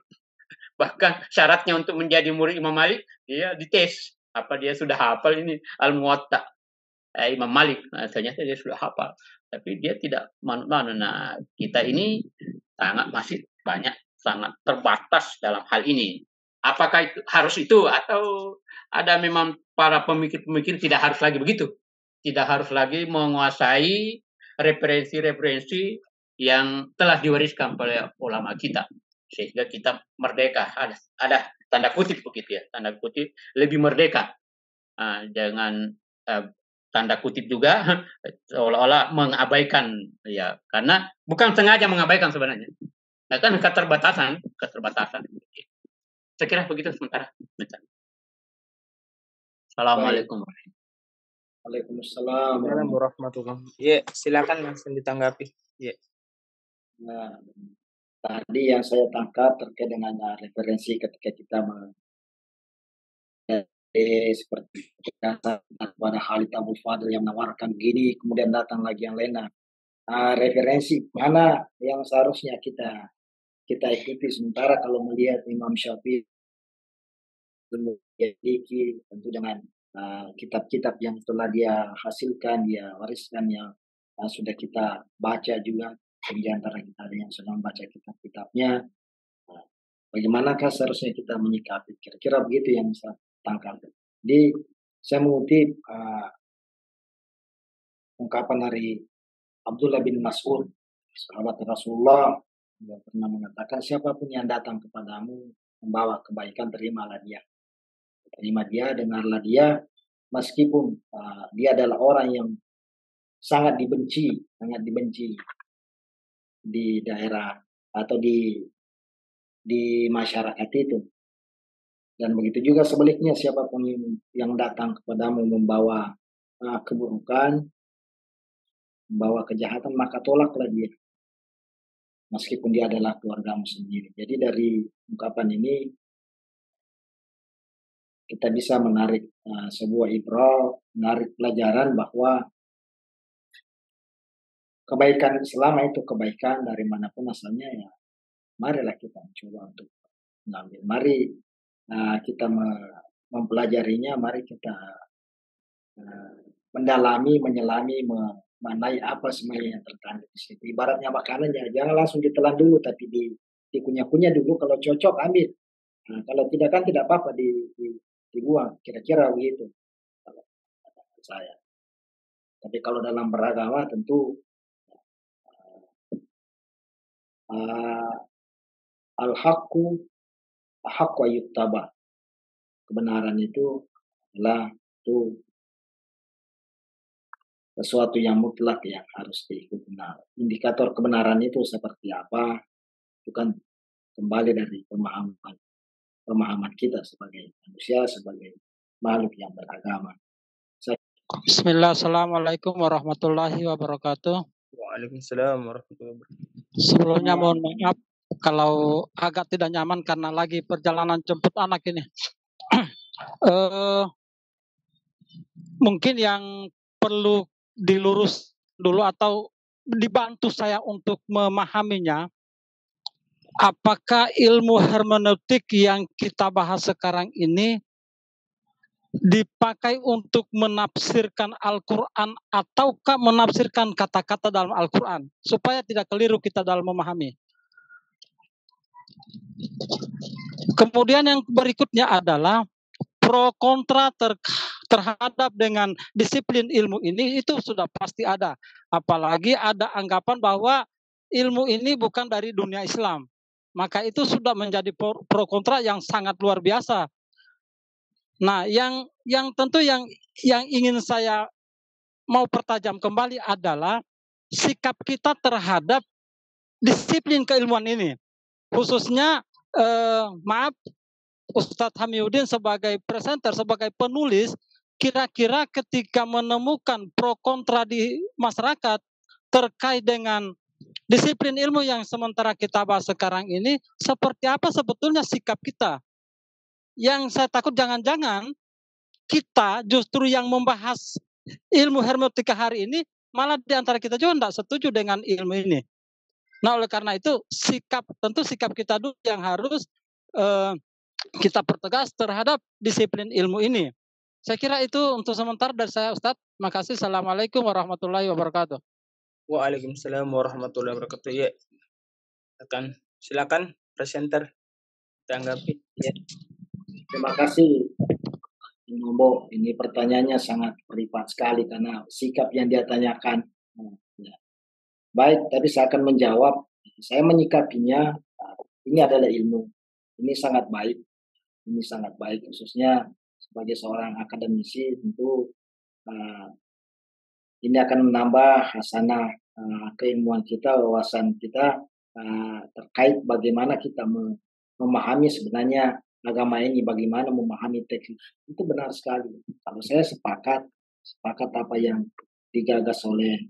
Bahkan syaratnya untuk menjadi murid Imam Malik, dia dites. Apa dia sudah hafal ini Al-Muwatta Imam Malik. Nah, ternyata dia sudah hafal. Tapi dia tidak manut-manut. Nah, kita ini masih sangat terbatas dalam hal ini. Apakah itu harus itu atau ada memang para pemikir-pemikir tidak harus lagi begitu? Tidak harus lagi menguasai referensi-referensi yang telah diwariskan oleh ulama kita sehingga kita merdeka, ada tanda kutip begitu ya, tanda kutip lebih merdeka dengan tanda kutip juga seolah-olah mengabaikan ya, karena bukan sengaja mengabaikan sebenarnya, nah, kan keterbatasan. Saya kira begitu sementara. Assalamualaikum. Waalaikumsalam. Warahmatullahi. Ya, silakan langsung ditanggapi. Ya. Nah, tadi yang saya tangkap terkait dengan referensi ketika kita seperti pada Khalid Abu Fadl yang menawarkan gini, kemudian datang lagi yang lain. Referensi mana yang seharusnya kita ikuti, sementara kalau melihat Imam Syafi'i tentu dengan kitab-kitab yang telah dia hasilkan, dia wariskan, yang sudah kita baca juga. Di antara kita ada yang sedang baca kitab-kitabnya. Bagaimanakah seharusnya kita menyikapi? Kira-kira begitu yang saya tangkap. Jadi saya mengutip ungkapan dari Abdullah bin Mas'ud, sahabat Rasulullah, yang pernah mengatakan, siapapun yang datang kepadamu membawa kebaikan, terimalah dia. Terima dia, dengarlah dia, meskipun dia adalah orang yang sangat dibenci di daerah atau di masyarakat itu. Dan begitu juga sebaliknya, siapapun yang datang kepadamu membawa keburukan, membawa kejahatan, maka tolaklah dia, meskipun dia adalah keluargamu sendiri. Jadi dari ungkapan ini kita bisa menarik sebuah ibrah, menarik pelajaran bahwa kebaikan, selama itu kebaikan dari manapun asalnya, ya marilah kita mencoba untuk mengambil. Mari kita mempelajarinya, mari kita mendalami, menyelami, mengenai apa sebenarnya yang terkandung di situ. Ibaratnya makanan jangan langsung ditelan dulu, tapi dikunyah-kunyah dulu. Kalau cocok ambil. Nah, kalau tidak kan tidak apa-apa dibuang. Kira-kira begitu kalau kata saya. Tapi kalau dalam beragama tentu al-haqqu ahaqqu ayyuttaba. Kebenaran itu adalah itu sesuatu yang mutlak yang harus diikuti. Nah, indikator kebenaran itu seperti apa? Itu kan kembali dari pemahaman kita sebagai manusia, sebagai makhluk yang beragama. Bismillah, assalamualaikum warahmatullahi wabarakatuh. Waalaikumsalam warahmatullahi wabarakatuh. Sebelumnya mohon maaf kalau agak tidak nyaman karena lagi perjalanan jemput anak ini. Mungkin yang perlu dilurus dulu atau dibantu saya untuk memahaminya, apakah ilmu hermeneutik yang kita bahas sekarang ini dipakai untuk menafsirkan Al-Quran ataukah menafsirkan kata-kata dalam Al-Quran, supaya tidak keliru kita dalam memahami. Kemudian yang berikutnya adalah pro kontra terhadap dengan disiplin ilmu ini, itu sudah pasti ada. Apalagi ada anggapan bahwa ilmu ini bukan dari dunia Islam. Maka itu sudah menjadi pro kontra yang sangat luar biasa. Nah, yang tentu yang ingin saya mau pertajam kembali adalah sikap kita terhadap disiplin keilmuan ini. Khususnya, maaf, Ustadz Hamiuddin sebagai presenter, sebagai penulis, kira-kira ketika menemukan pro kontra di masyarakat terkait dengan disiplin ilmu yang sementara kita bahas sekarang ini, seperti apa sebetulnya sikap kita? Yang saya takut jangan-jangan kita justru yang membahas ilmu hermeneutika hari ini, malah di antara kita juga tidak setuju dengan ilmu ini. Nah, oleh karena itu tentu sikap kita dulu yang harus kita pertegas terhadap disiplin ilmu ini. Saya kira itu untuk sementara dari saya, Ustadz. Makasih. Assalamualaikum warahmatullahi wabarakatuh. Waalaikumsalam warahmatullahi wabarakatuh. Ya, silakan presenter tanggapi. Ya. Terima kasih, Nombo. Ini pertanyaannya sangat privat sekali karena sikap yang dia tanyakan. Ya. Baik, tapi saya akan menjawab. Saya menyikapinya, ini adalah ilmu. Ini sangat baik. Ini sangat baik, khususnya sebagai seorang akademisi tentu ini akan menambah hasanah keilmuan kita, wawasan kita terkait bagaimana kita memahami sebenarnya agama ini, bagaimana memahami teks itu benar sekali. Kalau saya sepakat apa yang digagas oleh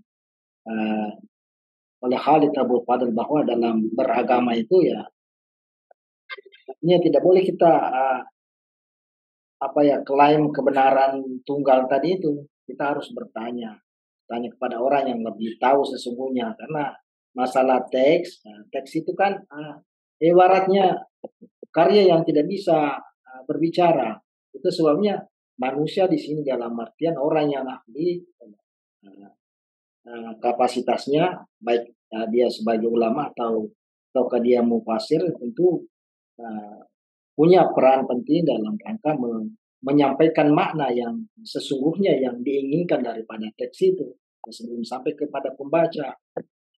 Khalid Abdul Fadil bahwa dalam beragama itu ya ini tidak boleh kita klaim kebenaran tunggal tadi itu. Kita harus tanya kepada orang yang lebih tahu sesungguhnya, karena masalah teks itu kan ibaratnya karya yang tidak bisa berbicara. Itu sebabnya manusia di sini dalam artian orang yang ahli kapasitasnya, baik dia sebagai ulama ataukah dia mufasir, tentu punya peran penting dalam rangka menyampaikan makna yang sesungguhnya yang diinginkan daripada teks itu sebelum sampai kepada pembaca.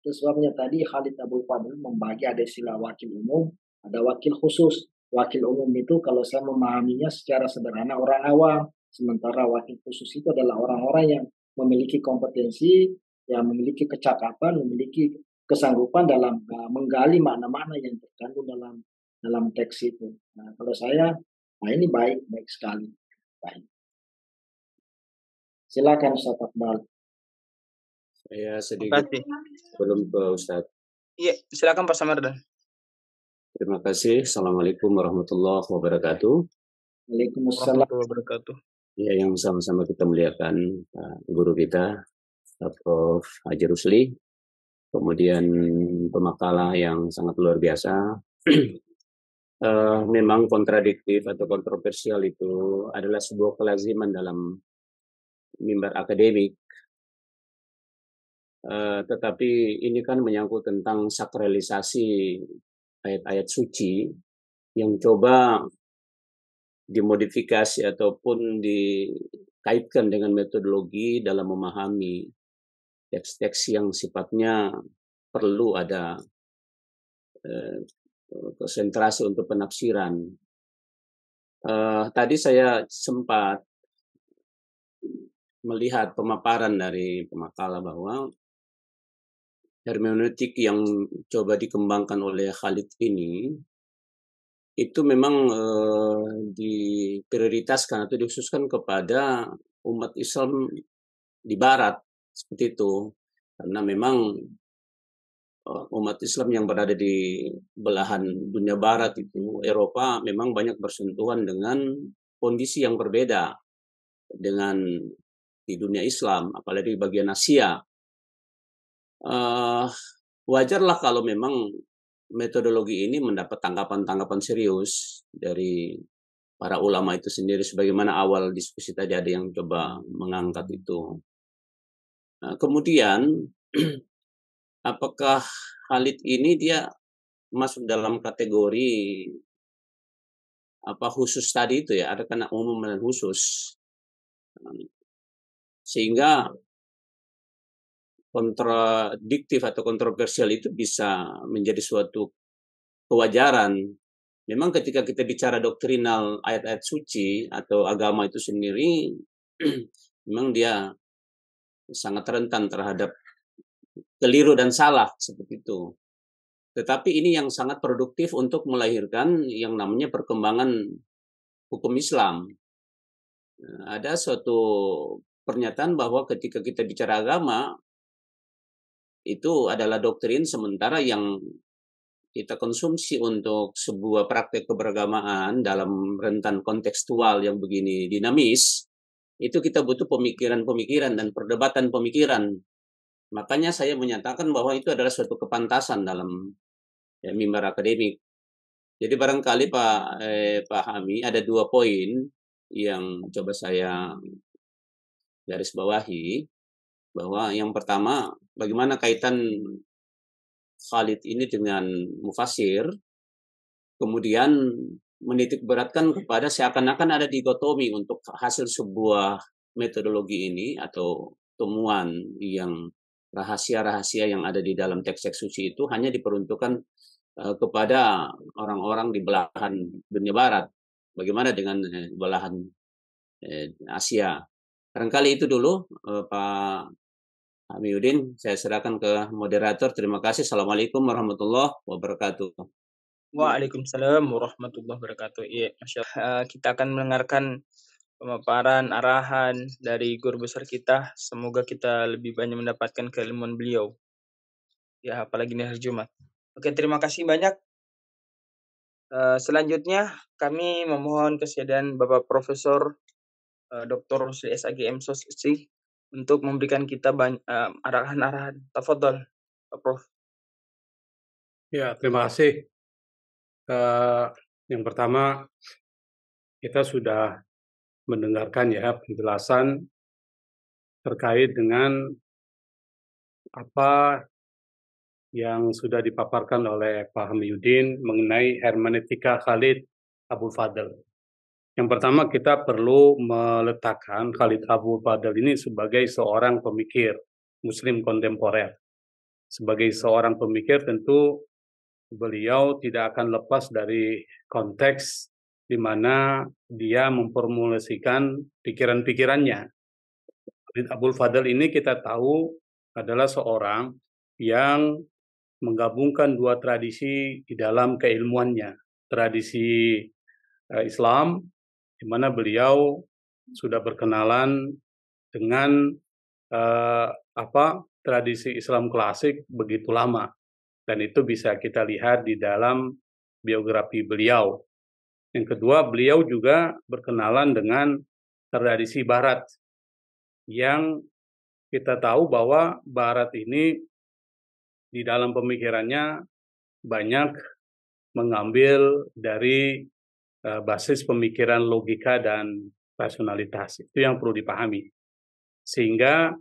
Itu sebabnya tadi Khalid Abdul Fadil membagi ada istilah wakil umum, ada wakil khusus. Wakil umum itu kalau saya memahaminya secara sederhana orang awam, sementara wakil khusus itu adalah orang-orang yang memiliki kompetensi, yang memiliki kecakapan, memiliki kesanggupan dalam menggali makna-makna yang terkandung dalam teks itu. Nah, kalau saya, ini baik sekali. Baik. Silakan Ustaz Akbar. Saya sedikit belum ke Ustaz. Iya, silakan Pak Samardan. Terima kasih. Assalamualaikum warahmatullahi wabarakatuh. Waalaikumsalam warahmatullahi wabarakatuh. Ya, yang sama-sama kita muliakan guru kita, Prof. Haji Rusli. Kemudian pemakalah yang sangat luar biasa memang kontradiktif atau kontroversial itu adalah sebuah kelaziman dalam mimbar akademik. Tetapi ini kan menyangkut tentang sakralisasi ayat-ayat suci yang coba dimodifikasi ataupun dikaitkan dengan metodologi dalam memahami teks-teks yang sifatnya perlu ada konsentrasi untuk penafsiran. Tadi saya sempat melihat pemaparan dari pemakala bahwa hermeneutik yang coba dikembangkan oleh Khalid ini itu memang diprioritaskan atau dikhususkan kepada umat Islam di Barat, seperti itu. Karena memang umat Islam yang berada di belahan dunia Barat itu, Eropa, memang banyak bersentuhan dengan kondisi yang berbeda dengan di dunia Islam, apalagi di bagian Asia. Wajarlah kalau memang metodologi ini mendapat tanggapan-tanggapan serius dari para ulama itu sendiri, sebagaimana awal diskusi tadi ada yang coba mengangkat itu. Kemudian, apakah Khalid ini dia masuk dalam kategori apa khusus tadi itu ya, ada kena umum dan khusus, sehingga kontradiktif atau kontroversial itu bisa menjadi suatu kewajaran. Memang ketika kita bicara doktrinal ayat-ayat suci atau agama itu sendiri, memang dia sangat rentan terhadap keliru dan salah seperti itu. Tetapi ini yang sangat produktif untuk melahirkan yang namanya perkembangan hukum Islam. Ada suatu pernyataan bahwa ketika kita bicara agama, itu adalah doktrin, sementara yang kita konsumsi untuk sebuah praktek keberagamaan dalam rentan kontekstual yang begini dinamis, itu kita butuh pemikiran-pemikiran dan perdebatan pemikiran. Makanya saya menyatakan bahwa itu adalah suatu kepantasan dalam mimbar akademik. Jadi barangkali Pak Hami ada 2 poin yang coba saya garis bawahi, bahwa yang pertama, bagaimana kaitan Khalid ini dengan mufasir, kemudian menitik beratkan kepada seakan-akan ada dikotomi untuk hasil sebuah metodologi ini atau temuan yang rahasia-rahasia yang ada di dalam teks-teks suci itu hanya diperuntukkan kepada orang-orang di belahan dunia Barat. Bagaimana dengan belahan Asia? Barangkali itu dulu, Pak Hamiuddin, saya serahkan ke moderator. Terima kasih. Assalamualaikum warahmatullahi wabarakatuh. Waalaikumsalam warahmatullahi wabarakatuh. Iya, Masya Allah. Kita akan mendengarkan pemaparan, arahan dari guru besar kita. Semoga kita lebih banyak mendapatkan keilmuan beliau. Ya, apalagi di hari Jumat. Oke, terima kasih banyak. Selanjutnya, kami memohon kesediaan Bapak Profesor Dr. Rusli SAG MSOSC untuk memberikan kita arahan-arahan. Tafadhol, Pak Prof. Ya, terima kasih. Yang pertama, kita sudah mendengarkan ya penjelasan terkait dengan apa yang sudah dipaparkan oleh Pak Hamiuddin mengenai hermeneutika Khalid Abul Fadl. Yang pertama, kita perlu meletakkan Khalid Abul Fadl ini sebagai seorang pemikir Muslim kontemporer. Sebagai seorang pemikir tentu beliau tidak akan lepas dari konteks di mana dia memformulasikan pikiran-pikirannya. Khalid Abul Fadl ini kita tahu adalah seorang yang menggabungkan 2 tradisi di dalam keilmuannya. Tradisi Islam, di mana beliau sudah berkenalan dengan tradisi Islam klasik begitu lama. Dan itu bisa kita lihat di dalam biografi beliau. Yang kedua, beliau juga berkenalan dengan tradisi Barat, yang kita tahu bahwa Barat ini di dalam pemikirannya banyak mengambil dari basis pemikiran logika dan rasionalitas. Itu yang perlu dipahami. Sehingga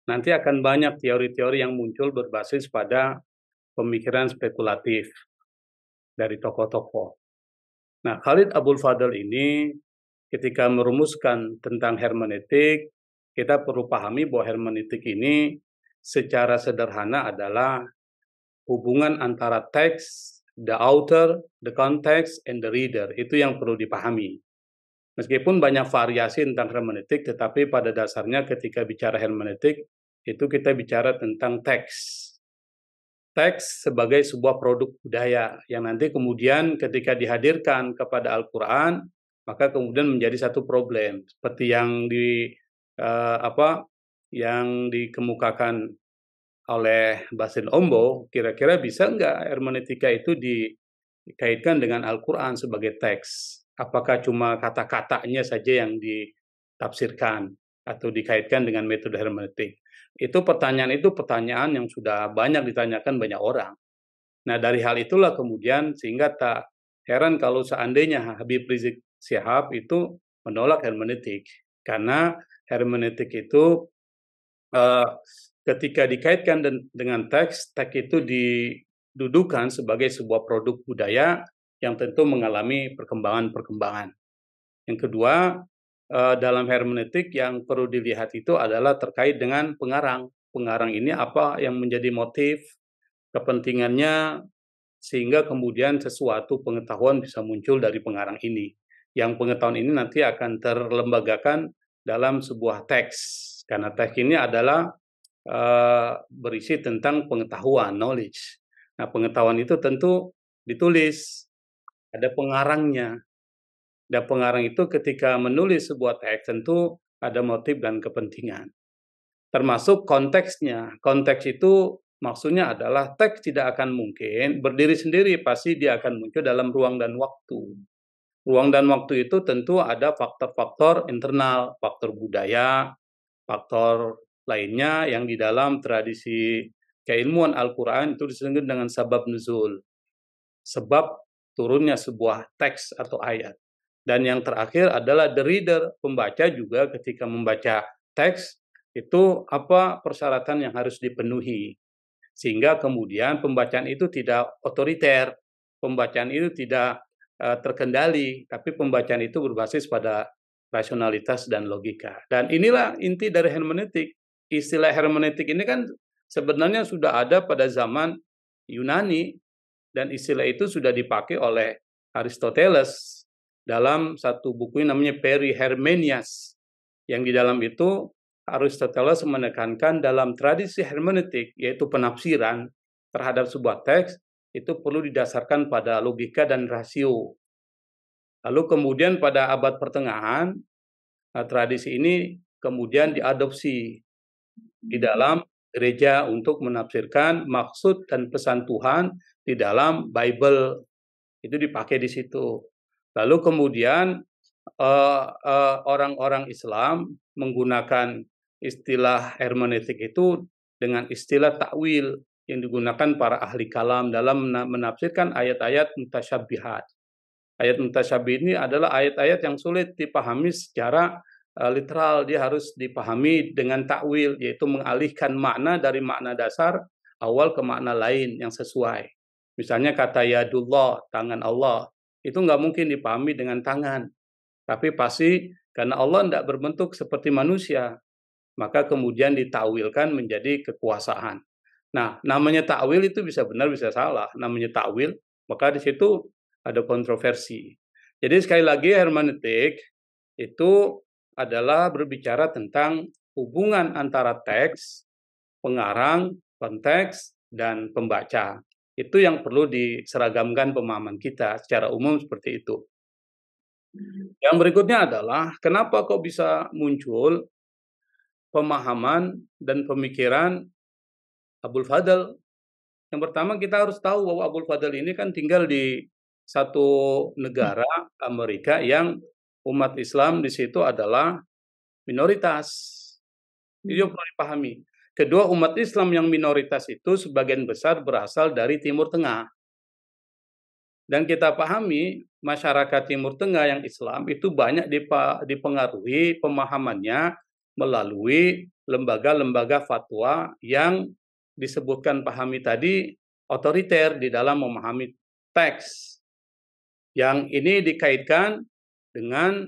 nanti akan banyak teori-teori yang muncul berbasis pada pemikiran spekulatif dari tokoh-tokoh. Nah, Khalid Abul Fadl ini ketika merumuskan tentang hermeneutik, kita perlu pahami bahwa hermeneutik ini secara sederhana adalah hubungan antara teks, the author, the context, and the reader. Itu yang perlu dipahami. Meskipun banyak variasi tentang hermeneutik, tetapi pada dasarnya ketika bicara hermeneutik, itu kita bicara tentang teks. Teks sebagai sebuah produk budaya yang nanti kemudian ketika dihadirkan kepada Al-Quran, maka kemudian menjadi satu problem. Seperti yang yang dikemukakan oleh Basin Ombo, kira-kira bisa nggak hermeneutika itu dikaitkan dengan Al-Quran sebagai teks? Apakah cuma kata-katanya saja yang ditafsirkan atau dikaitkan dengan metode hermeneutik? Pertanyaan yang sudah banyak ditanyakan banyak orang. Nah, dari hal itulah kemudian sehingga tak heran kalau seandainya Habib Rizik Syihab itu menolak hermeneutik. Karena hermeneutik itu ketika dikaitkan dengan teks itu didudukan sebagai sebuah produk budaya yang tentu mengalami perkembangan-perkembangan. Yang kedua, dalam hermeneutik yang perlu dilihat itu adalah terkait dengan pengarang. Pengarang ini apa yang menjadi motif, kepentingannya, sehingga kemudian sesuatu pengetahuan bisa muncul dari pengarang ini. Yang pengetahuan ini nanti akan terlembagakan dalam sebuah teks. Karena teks ini adalah berisi tentang pengetahuan, knowledge. Nah, pengetahuan itu tentu ditulis, ada pengarangnya. Dan pengarang itu ketika menulis sebuah teks tentu ada motif dan kepentingan. Termasuk konteksnya. Konteks itu maksudnya adalah teks tidak akan mungkin berdiri sendiri, pasti dia akan muncul dalam ruang dan waktu. Ruang dan waktu itu tentu ada faktor-faktor internal, faktor budaya, faktor lainnya yang di dalam tradisi keilmuan Al-Quran itu disebut dengan sabab nuzul. Sebab turunnya sebuah teks atau ayat. Dan yang terakhir adalah the reader, pembaca juga ketika membaca teks, itu apa persyaratan yang harus dipenuhi. Sehingga kemudian pembacaan itu tidak otoriter, pembacaan itu tidak terkendali, tapi pembacaan itu berbasis pada rasionalitas dan logika. Dan inilah inti dari hermeneutik. Istilah hermeneutik ini kan sebenarnya sudah ada pada zaman Yunani, dan istilah itu sudah dipakai oleh Aristoteles dalam satu buku yang namanya Perihermenias, yang di dalam itu Aristoteles menekankan dalam tradisi hermeneutik, yaitu penafsiran terhadap sebuah teks, itu perlu didasarkan pada logika dan rasio. Lalu kemudian pada abad pertengahan, tradisi ini kemudian diadopsi di dalam gereja untuk menafsirkan maksud dan pesan Tuhan di dalam Bible. Itu dipakai di situ. Lalu kemudian orang-orang Islam menggunakan istilah hermeneutik itu dengan istilah takwil yang digunakan para ahli kalam dalam menafsirkan ayat-ayat mutasyabihat. Ayat mutasyabih ini adalah ayat-ayat yang sulit dipahami secara literal. Dia harus dipahami dengan takwil, yaitu mengalihkan makna dari makna dasar awal ke makna lain yang sesuai. Misalnya kata yadullah, tangan Allah, itu nggak mungkin dipahami dengan tangan. Tapi pasti karena Allah tidak berbentuk seperti manusia, maka kemudian ditakwilkan menjadi kekuasaan. Nah, namanya takwil itu bisa benar, bisa salah. Namanya takwil, maka di situ ada kontroversi. Jadi sekali lagi hermeneutik itu adalah berbicara tentang hubungan antara teks, pengarang, konteks, dan pembaca. Itu yang perlu diseragamkan pemahaman kita secara umum seperti itu. Yang berikutnya adalah kenapa kok bisa muncul pemahaman dan pemikiran Abul Fadl. Yang pertama kita harus tahu bahwa Abul Fadl ini kan tinggal di satu negara Amerika yang umat Islam di situ adalah minoritas. Itu perlu dipahami. Kedua, umat Islam yang minoritas itu sebagian besar berasal dari Timur Tengah. Dan kita pahami masyarakat Timur Tengah yang Islam itu banyak dipengaruhi pemahamannya melalui lembaga-lembaga fatwa yang disebutkan pahami tadi otoriter di dalam memahami teks. Yang ini dikaitkan dengan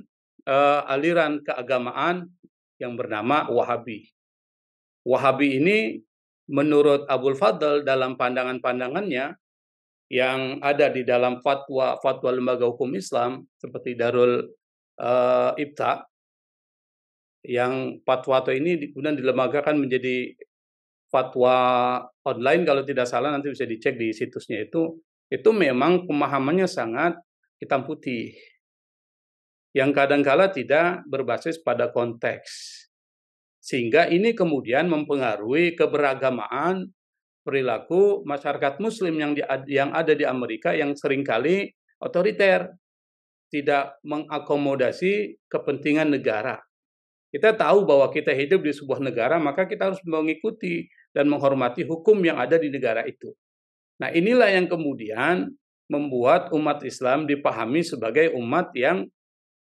aliran keagamaan yang bernama Wahabi. Wahabi ini menurut Abul Fadl dalam pandangan-pandangannya yang ada di dalam fatwa lembaga hukum Islam seperti Darul Ifta, yang fatwa ini kemudian dilembagakan menjadi fatwa online kalau tidak salah, nanti bisa dicek di situsnya itu memang pemahamannya sangat hitam putih, yang kadangkala tidak berbasis pada konteks, sehingga ini kemudian mempengaruhi keberagamaan perilaku masyarakat Muslim yang ada di Amerika yang seringkali otoriter, tidak mengakomodasi kepentingan negara. Kita tahu bahwa kita hidup di sebuah negara, maka kita harus mengikuti dan menghormati hukum yang ada di negara itu. Nah, inilah yang kemudian membuat umat Islam dipahami sebagai umat yang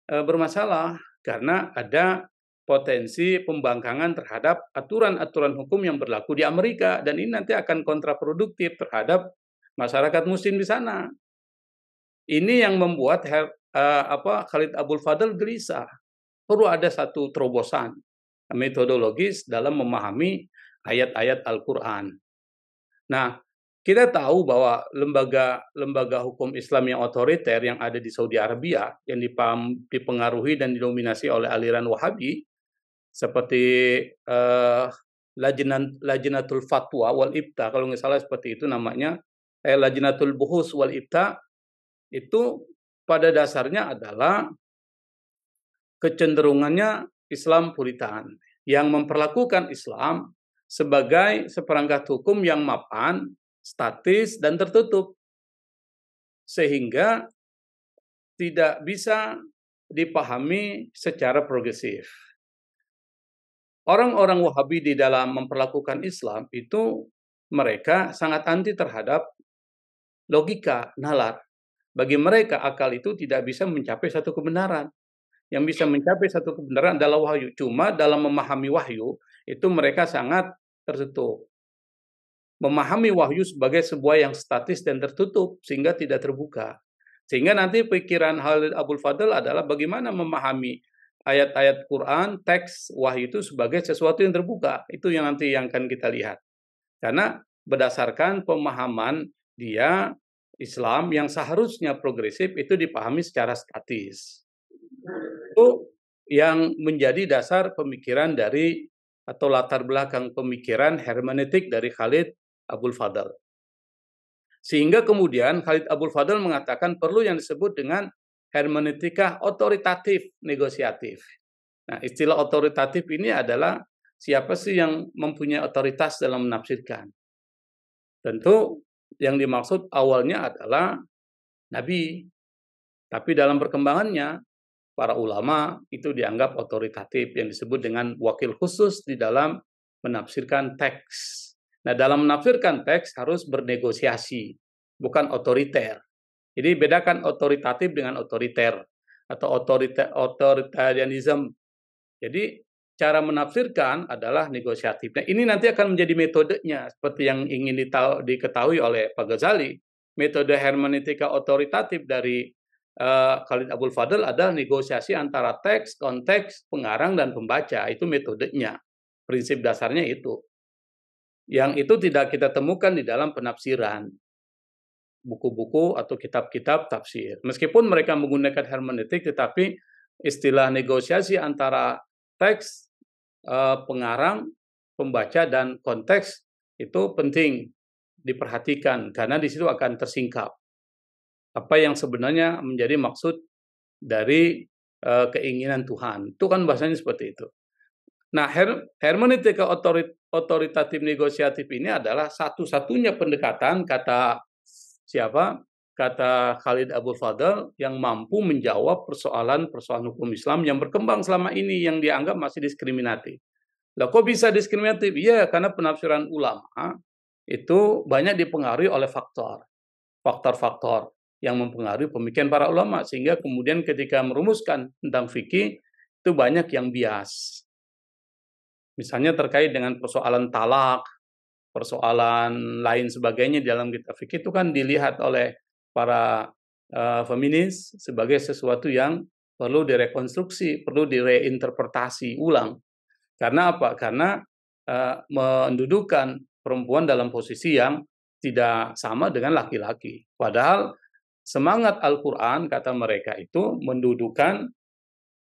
bermasalah, karena ada potensi pembangkangan terhadap aturan-aturan hukum yang berlaku di Amerika, dan ini nanti akan kontraproduktif terhadap masyarakat Muslim di sana. Ini yang membuat Khalid Abul Fadl gelisah. Perlu ada satu terobosan metodologis dalam memahami ayat-ayat Al-Quran. Nah, kita tahu bahwa lembaga hukum Islam yang otoriter yang ada di Saudi Arabia, yang dipengaruhi dan didominasi oleh aliran Wahabi, seperti Lajnatul Fatwa wal Ifta, kalau nggak salah seperti itu namanya, Lajnatul Buhus wal Ifta, itu pada dasarnya adalah kecenderungannya Islam Puritan, yang memperlakukan Islam sebagai seperangkat hukum yang mapan, statis, dan tertutup, sehingga tidak bisa dipahami secara progresif. Orang-orang Wahabi di dalam memperlakukan Islam itu mereka sangat anti terhadap logika, nalar. Bagi mereka akal itu tidak bisa mencapai satu kebenaran. Yang bisa mencapai satu kebenaran adalah wahyu. Cuma dalam memahami wahyu itu mereka sangat tertutup. Memahami wahyu sebagai sebuah yang statis dan tertutup sehingga tidak terbuka. Sehingga nanti pikiran Khalid Abul Fadl adalah bagaimana memahami ayat-ayat Quran, teks wahyu itu sebagai sesuatu yang terbuka. Itu yang nanti yang akan kita lihat. Karena berdasarkan pemahaman dia, Islam yang seharusnya progresif itu dipahami secara statis. Itu yang menjadi dasar pemikiran dari atau latar belakang pemikiran hermeneutik dari Khalid Abul Fadl. Sehingga kemudian Khalid Abul Fadl mengatakan perlu yang disebut dengan hermeneutika otoritatif negosiatif. Nah, istilah otoritatif ini adalah siapa sih yang mempunyai otoritas dalam menafsirkan. Tentu yang dimaksud awalnya adalah Nabi. Tapi dalam perkembangannya, para ulama itu dianggap otoritatif yang disebut dengan wakil khusus di dalam menafsirkan teks. Nah, dalam menafsirkan teks harus bernegosiasi, bukan otoriter. Jadi bedakan otoritatif dengan otoriter atau otoritarianisme. Jadi cara menafsirkan adalah negosiatif. Nah, ini nanti akan menjadi metodenya seperti yang ingin diketahui oleh Pak Ghazali. Metode hermeneutika otoritatif dari Khalid Abul Fadl adalah negosiasi antara teks, konteks, pengarang, dan pembaca. Itu metodenya. Prinsip dasarnya itu. Yang itu tidak kita temukan di dalam penafsiran. Buku-buku atau kitab-kitab tafsir. Meskipun mereka menggunakan hermeneutik, tetapi istilah negosiasi antara teks, pengarang, pembaca, dan konteks itu penting diperhatikan karena di situ akan tersingkap apa yang sebenarnya menjadi maksud dari keinginan Tuhan. Itu kan bahasanya seperti itu. Nah, hermeneutika otoritatif negosiatif ini adalah satu-satunya pendekatan kata siapa? Kata Khalid Abul Fadl yang mampu menjawab persoalan-persoalan hukum Islam yang berkembang selama ini yang dianggap masih diskriminatif. Lah kok bisa diskriminatif? Ya, karena penafsiran ulama itu banyak dipengaruhi oleh faktor-faktor. yang mempengaruhi pemikiran para ulama, sehingga kemudian ketika merumuskan tentang fikih itu banyak yang bias. Misalnya terkait dengan persoalan talak, persoalan lain sebagainya dalam kitab fikih itu kan dilihat oleh para feminis sebagai sesuatu yang perlu direkonstruksi, perlu direinterpretasi ulang. Karena apa? Karena mendudukan perempuan dalam posisi yang tidak sama dengan laki-laki. Padahal semangat Al-Quran, kata mereka itu, mendudukan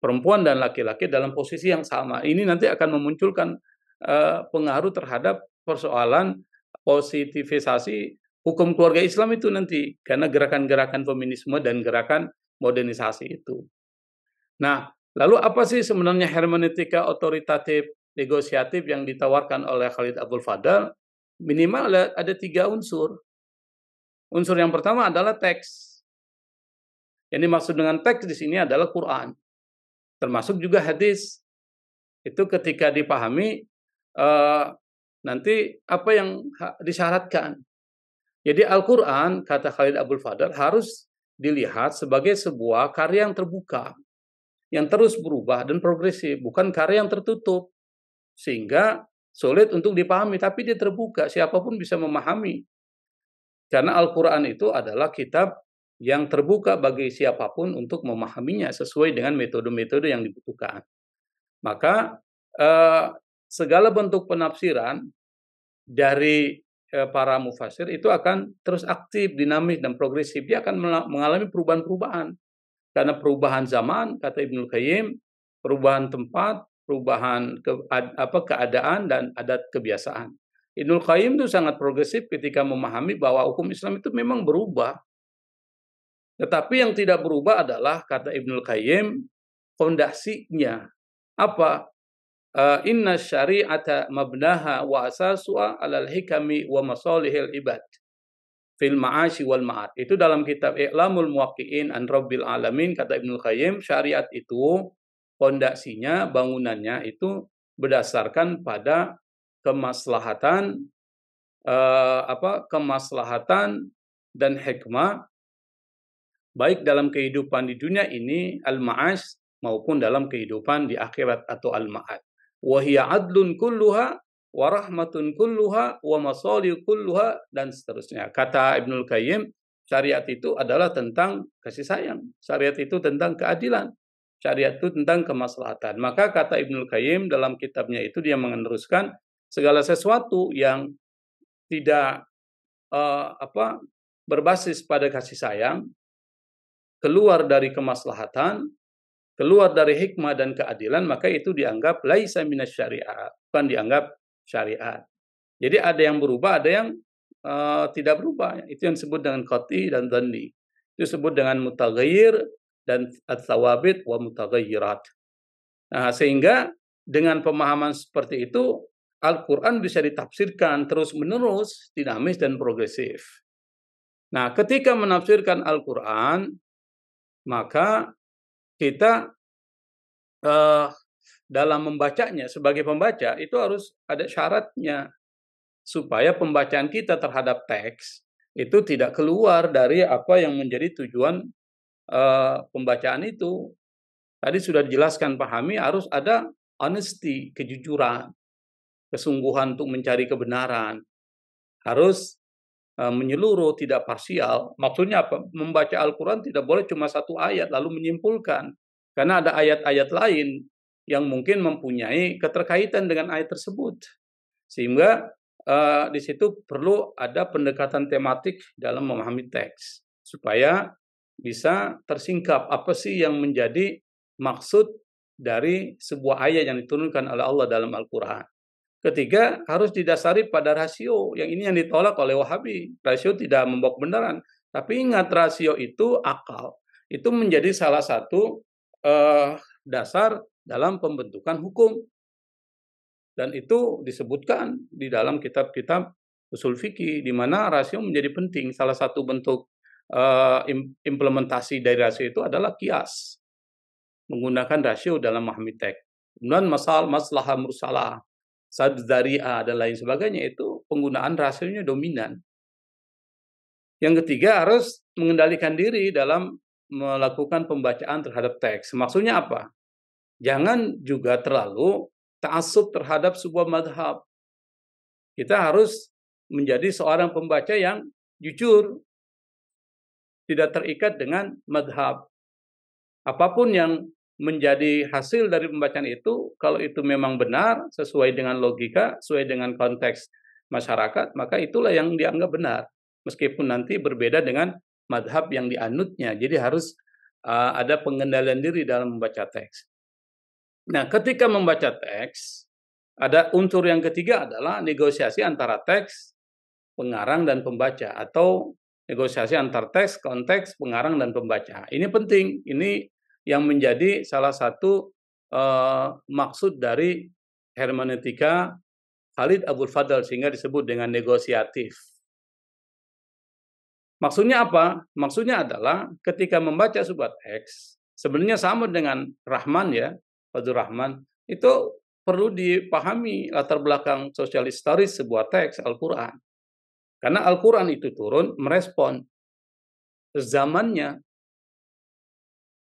perempuan dan laki-laki dalam posisi yang sama. Ini nanti akan memunculkan pengaruh terhadap persoalan positivisasi hukum keluarga Islam itu nanti. Karena gerakan-gerakan feminisme dan gerakan modernisasi itu. Nah, lalu apa sih sebenarnya hermeneutika otoritatif negosiatif yang ditawarkan oleh Khalid Abdul Fadl? Minimal ada 3 unsur. Unsur yang pertama adalah teks. Yang dimaksud dengan teks di sini adalah Quran, termasuk juga hadis. Itu ketika dipahami nanti apa yang disyaratkan. Jadi Al-Quran, kata Khalid Abdul Fadl, harus dilihat sebagai sebuah karya yang terbuka, yang terus berubah dan progresif, bukan karya yang tertutup, sehingga sulit untuk dipahami, tapi dia terbuka, siapapun bisa memahami. Karena Al-Quran itu adalah kitab yang terbuka bagi siapapun untuk memahaminya sesuai dengan metode-metode yang dibutuhkan. Maka segala bentuk penafsiran dari para mufassir itu akan terus aktif, dinamis, dan progresif. Dia akan mengalami perubahan-perubahan. Karena perubahan zaman, kata Ibnul Qayyim, perubahan tempat, perubahan keadaan, dan adat kebiasaan. Ibnul Qayyim itu sangat progresif ketika memahami bahwa hukum Islam itu memang berubah. Tetapi yang tidak berubah adalah, kata Ibnul Qayyim, fondasinya. Apa? Inna syari'ata mabnaha wa asasu'a alal hikami wa masalihil ibad fil ma'ashi wal ma'ad. Itu dalam kitab I'lamul Muwaqqi'in an Rabbil Alamin, kata Ibnul Qayyim, syariat itu fondasinya, bangunannya itu berdasarkan pada kemaslahatan kemaslahatan dan hikmah baik dalam kehidupan di dunia ini al-ma'ash maupun dalam kehidupan di akhirat atau al-ma'ad. Wa hiya adlun kulluha wa rahmatun kulluha wa masalih kulluha, dan seterusnya. Kata Ibnul Qayyim, syariat itu adalah tentang kasih sayang, syariat itu tentang keadilan, syariat itu tentang kemaslahatan. Maka kata Ibnul Qayyim dalam kitabnya itu dia meneruskan segala sesuatu yang tidak berbasis pada kasih sayang, keluar dari kemaslahatan, keluar dari hikmah dan keadilan, maka itu dianggap laisa minas syariat, bukan dianggap syariat. Jadi ada yang berubah, ada yang tidak berubah. Itu yang disebut dengan qat'i dan dhanni. Itu disebut dengan mutaghayyir dan at-thawabit wa mutaghayyirat. Nah, sehingga dengan pemahaman seperti itu, Al-Quran bisa ditafsirkan terus-menerus, dinamis dan progresif. Nah, ketika menafsirkan Al-Quran, maka kita dalam membacanya sebagai pembaca itu harus ada syaratnya supaya pembacaan kita terhadap teks itu tidak keluar dari apa yang menjadi tujuan pembacaan itu. Tadi sudah dijelaskan, pahami, harus ada honesty, kejujuran, kesungguhan untuk mencari kebenaran, harus menyeluruh, tidak parsial. Maksudnya apa? Membaca Al-Quran tidak boleh cuma satu ayat lalu menyimpulkan. Karena ada ayat-ayat lain yang mungkin mempunyai keterkaitan dengan ayat tersebut. Sehingga di situ perlu ada pendekatan tematik dalam memahami teks. Supaya bisa tersingkap apa sih yang menjadi maksud dari sebuah ayat yang diturunkan oleh Allah dalam Al-Quran. Ketiga, harus didasari pada rasio. Yang ini yang ditolak oleh Wahabi. Rasio tidak membawa kebenaran. Tapi ingat, rasio itu akal. Itu menjadi salah satu dasar dalam pembentukan hukum. Dan itu disebutkan di dalam kitab-kitab usul fikih, di mana rasio menjadi penting. Salah satu bentuk implementasi dari rasio itu adalah kias. Menggunakan rasio dalam memahami teks. Kemudian maslahah mursalah, sad dzari'ah dan lain sebagainya, itu penggunaan rasionya dominan. Yang ketiga harus mengendalikan diri dalam melakukan pembacaan terhadap teks. Maksudnya apa? Jangan juga terlalu ta'assub terhadap sebuah madhab. Kita harus menjadi seorang pembaca yang jujur, tidak terikat dengan madhab. Apapun yang menjadi hasil dari pembacaan itu, kalau itu memang benar, sesuai dengan logika, sesuai dengan konteks masyarakat, maka itulah yang dianggap benar. Meskipun nanti berbeda dengan madhab yang dianutnya. Jadi harus ada pengendalian diri dalam membaca teks. Nah, ketika membaca teks, ada unsur yang ketiga adalah negosiasi antara teks, pengarang, dan pembaca. Atau negosiasi antar teks, konteks, pengarang, dan pembaca. Ini penting. Ini yang menjadi salah satu maksud dari hermeneutika Khalid Abul Fadl, sehingga disebut dengan negosiatif. Maksudnya apa? Maksudnya adalah ketika membaca sebuah teks, sebenarnya sama dengan Rahman ya, Fadlur Rahman, itu perlu dipahami latar belakang sosial historis sebuah teks Al-Quran. Karena Al-Quran itu turun merespon zamannya.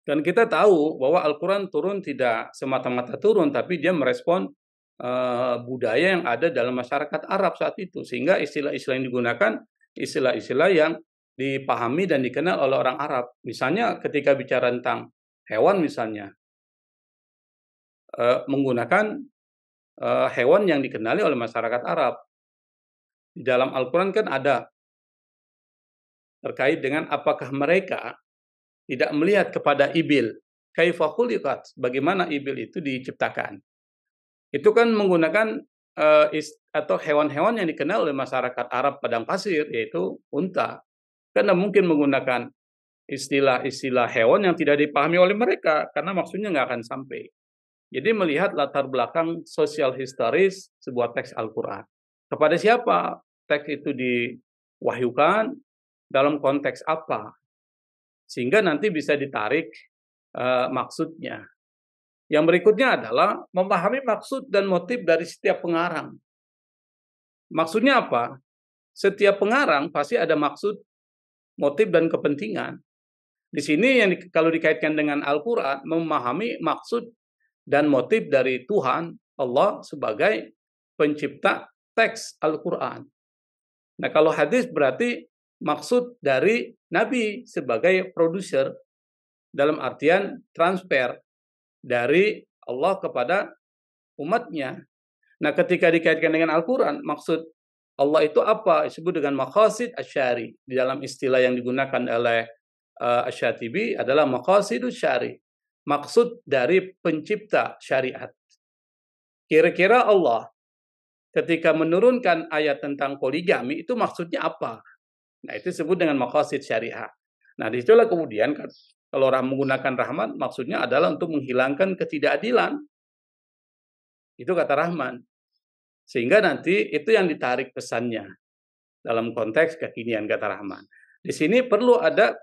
Dan kita tahu bahwa Al-Quran turun tidak semata-mata turun, tapi dia merespon budaya yang ada dalam masyarakat Arab saat itu. Sehingga istilah-istilah yang digunakan, istilah-istilah yang dipahami dan dikenal oleh orang Arab. Misalnya ketika bicara tentang hewan misalnya, menggunakan hewan yang dikenali oleh masyarakat Arab. Di dalam Al-Quran kan ada terkait dengan apakah mereka tidak melihat kepada ibil. Kaifa khuliqat, bagaimana ibil itu diciptakan. Itu kan menggunakan atau hewan-hewan yang dikenal oleh masyarakat Arab padang pasir, yaitu unta. Karena mungkin menggunakan istilah-istilah hewan yang tidak dipahami oleh mereka, karena maksudnya nggak akan sampai. Jadi melihat latar belakang sosial historis sebuah teks Al-Quran. Kepada siapa teks itu diwahyukan, dalam konteks apa, sehingga nanti bisa ditarik maksudnya. Yang berikutnya adalah memahami maksud dan motif dari setiap pengarang. Maksudnya apa? Setiap pengarang pasti ada maksud, motif, dan kepentingan. Di sini yang kalau dikaitkan dengan Al-Quran, memahami maksud dan motif dari Tuhan Allah sebagai pencipta teks Al-Quran. Nah, kalau hadis berarti maksud dari Nabi sebagai produser, dalam artian transfer dari Allah kepada umatnya. Nah, ketika dikaitkan dengan Al-Quran, maksud Allah itu apa? Disebut dengan maqasid asyari. Di dalam istilah yang digunakan oleh Asy-Syatibi adalah maqasidus syari. Maksud dari pencipta syariat. Kira-kira Allah ketika menurunkan ayat tentang poligami itu maksudnya apa? Nah, itu disebut dengan maqasid syariah. Nah, disitulah kemudian kalau orang menggunakan rahmat, maksudnya adalah untuk menghilangkan ketidakadilan. Itu kata Rahman. Sehingga nanti itu yang ditarik pesannya dalam konteks kekinian, kata Rahman. Di sini perlu ada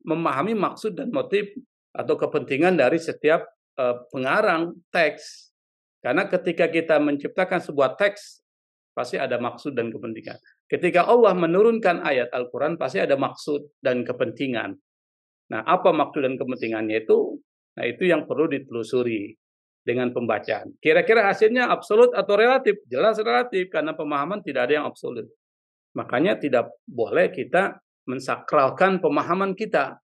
memahami maksud dan motif atau kepentingan dari setiap pengarang teks. Karena ketika kita menciptakan sebuah teks, pasti ada maksud dan kepentingan. Ketika Allah menurunkan ayat Al-Quran, pasti ada maksud dan kepentingan. Nah, apa maksud dan kepentingannya itu? Nah, itu yang perlu ditelusuri dengan pembacaan. Kira-kira hasilnya absolut atau relatif? Jelas relatif, karena pemahaman tidak ada yang absolut. Makanya tidak boleh kita mensakralkan pemahaman kita.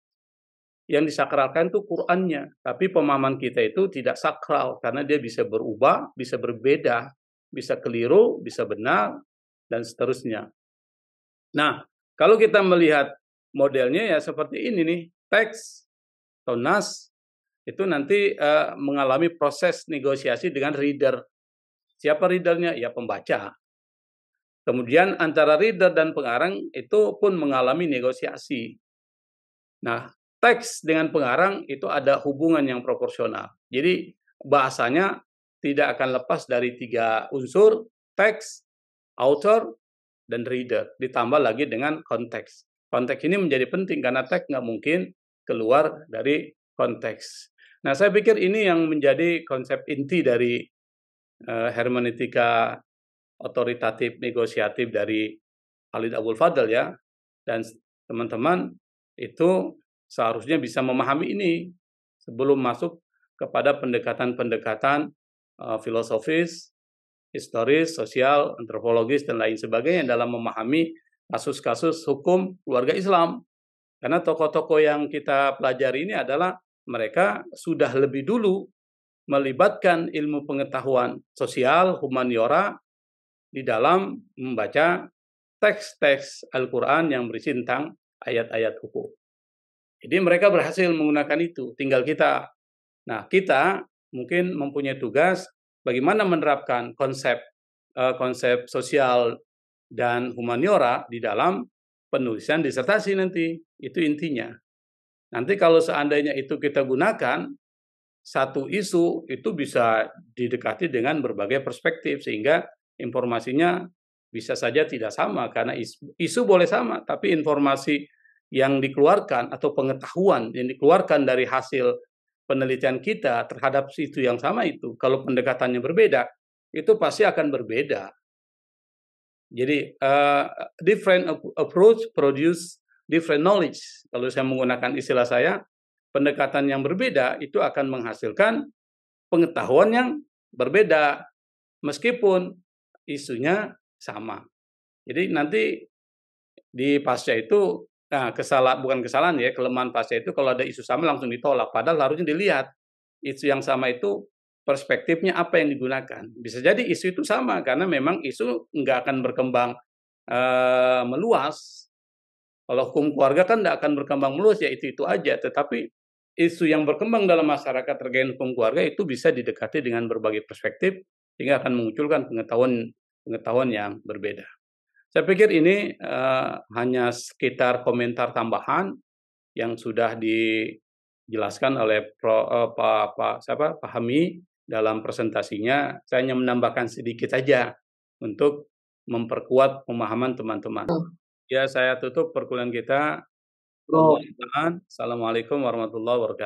Yang disakralkan itu Qur'annya, tapi pemahaman kita itu tidak sakral, karena dia bisa berubah, bisa berbeda, bisa keliru, bisa benar, dan seterusnya. Nah, kalau kita melihat modelnya ya seperti ini nih, teks atau nas, itu nanti mengalami proses negosiasi dengan reader. Siapa readernya? Ya pembaca. Kemudian antara reader dan pengarang itu pun mengalami negosiasi. Nah, teks dengan pengarang itu ada hubungan yang proporsional. Jadi bahasanya tidak akan lepas dari 3 unsur, teks, author, dan reader. Ditambah lagi dengan konteks. Konteks ini menjadi penting karena teks nggak mungkin keluar dari konteks. Nah, saya pikir ini yang menjadi konsep inti dari hermeneutika otoritatif negosiatif dari Khalid Abul Fadl ya. Dan teman-teman itu seharusnya bisa memahami ini sebelum masuk kepada pendekatan-pendekatan filosofis, historis, sosial, antropologis, dan lain sebagainya dalam memahami kasus-kasus hukum keluarga Islam. Karena tokoh-tokoh yang kita pelajari ini adalah mereka sudah lebih dulu melibatkan ilmu pengetahuan sosial, humaniora, di dalam membaca teks-teks Al-Quran yang berisi tentang ayat-ayat hukum. Jadi mereka berhasil menggunakan itu, tinggal kita. Nah, kita mungkin mempunyai tugas bagaimana menerapkan konsep sosial dan humaniora di dalam penulisan disertasi nanti. Itu intinya. Nanti kalau seandainya itu kita gunakan, satu isu itu bisa didekati dengan berbagai perspektif, sehingga informasinya bisa saja tidak sama, karena isu boleh sama, tapi informasi yang dikeluarkan atau pengetahuan yang dikeluarkan dari hasil penelitian kita terhadap isu yang sama itu, kalau pendekatannya berbeda, itu pasti akan berbeda. Jadi different approach produce different knowledge. Kalau saya menggunakan istilah saya, pendekatan yang berbeda itu akan menghasilkan pengetahuan yang berbeda meskipun isunya sama. Jadi nanti di pasca itu, bukan kesalahan ya, kelemahan pasca itu kalau ada isu sama langsung ditolak. Padahal harusnya dilihat isu yang sama itu perspektifnya apa yang digunakan. Bisa jadi isu itu sama karena memang isu nggak akan berkembang meluas. Kalau hukum keluarga kan nggak akan berkembang meluas, ya itu aja. Tetapi isu yang berkembang dalam masyarakat terkait hukum keluarga itu bisa didekati dengan berbagai perspektif sehingga akan memunculkan pengetahuan yang berbeda. Saya pikir ini hanya sekitar komentar tambahan yang sudah dijelaskan oleh Pak Hami dalam presentasinya. Saya hanya menambahkan sedikit saja untuk memperkuat pemahaman teman-teman. Ya, saya tutup perkuliahan kita. Assalamualaikum warahmatullahi wabarakatuh.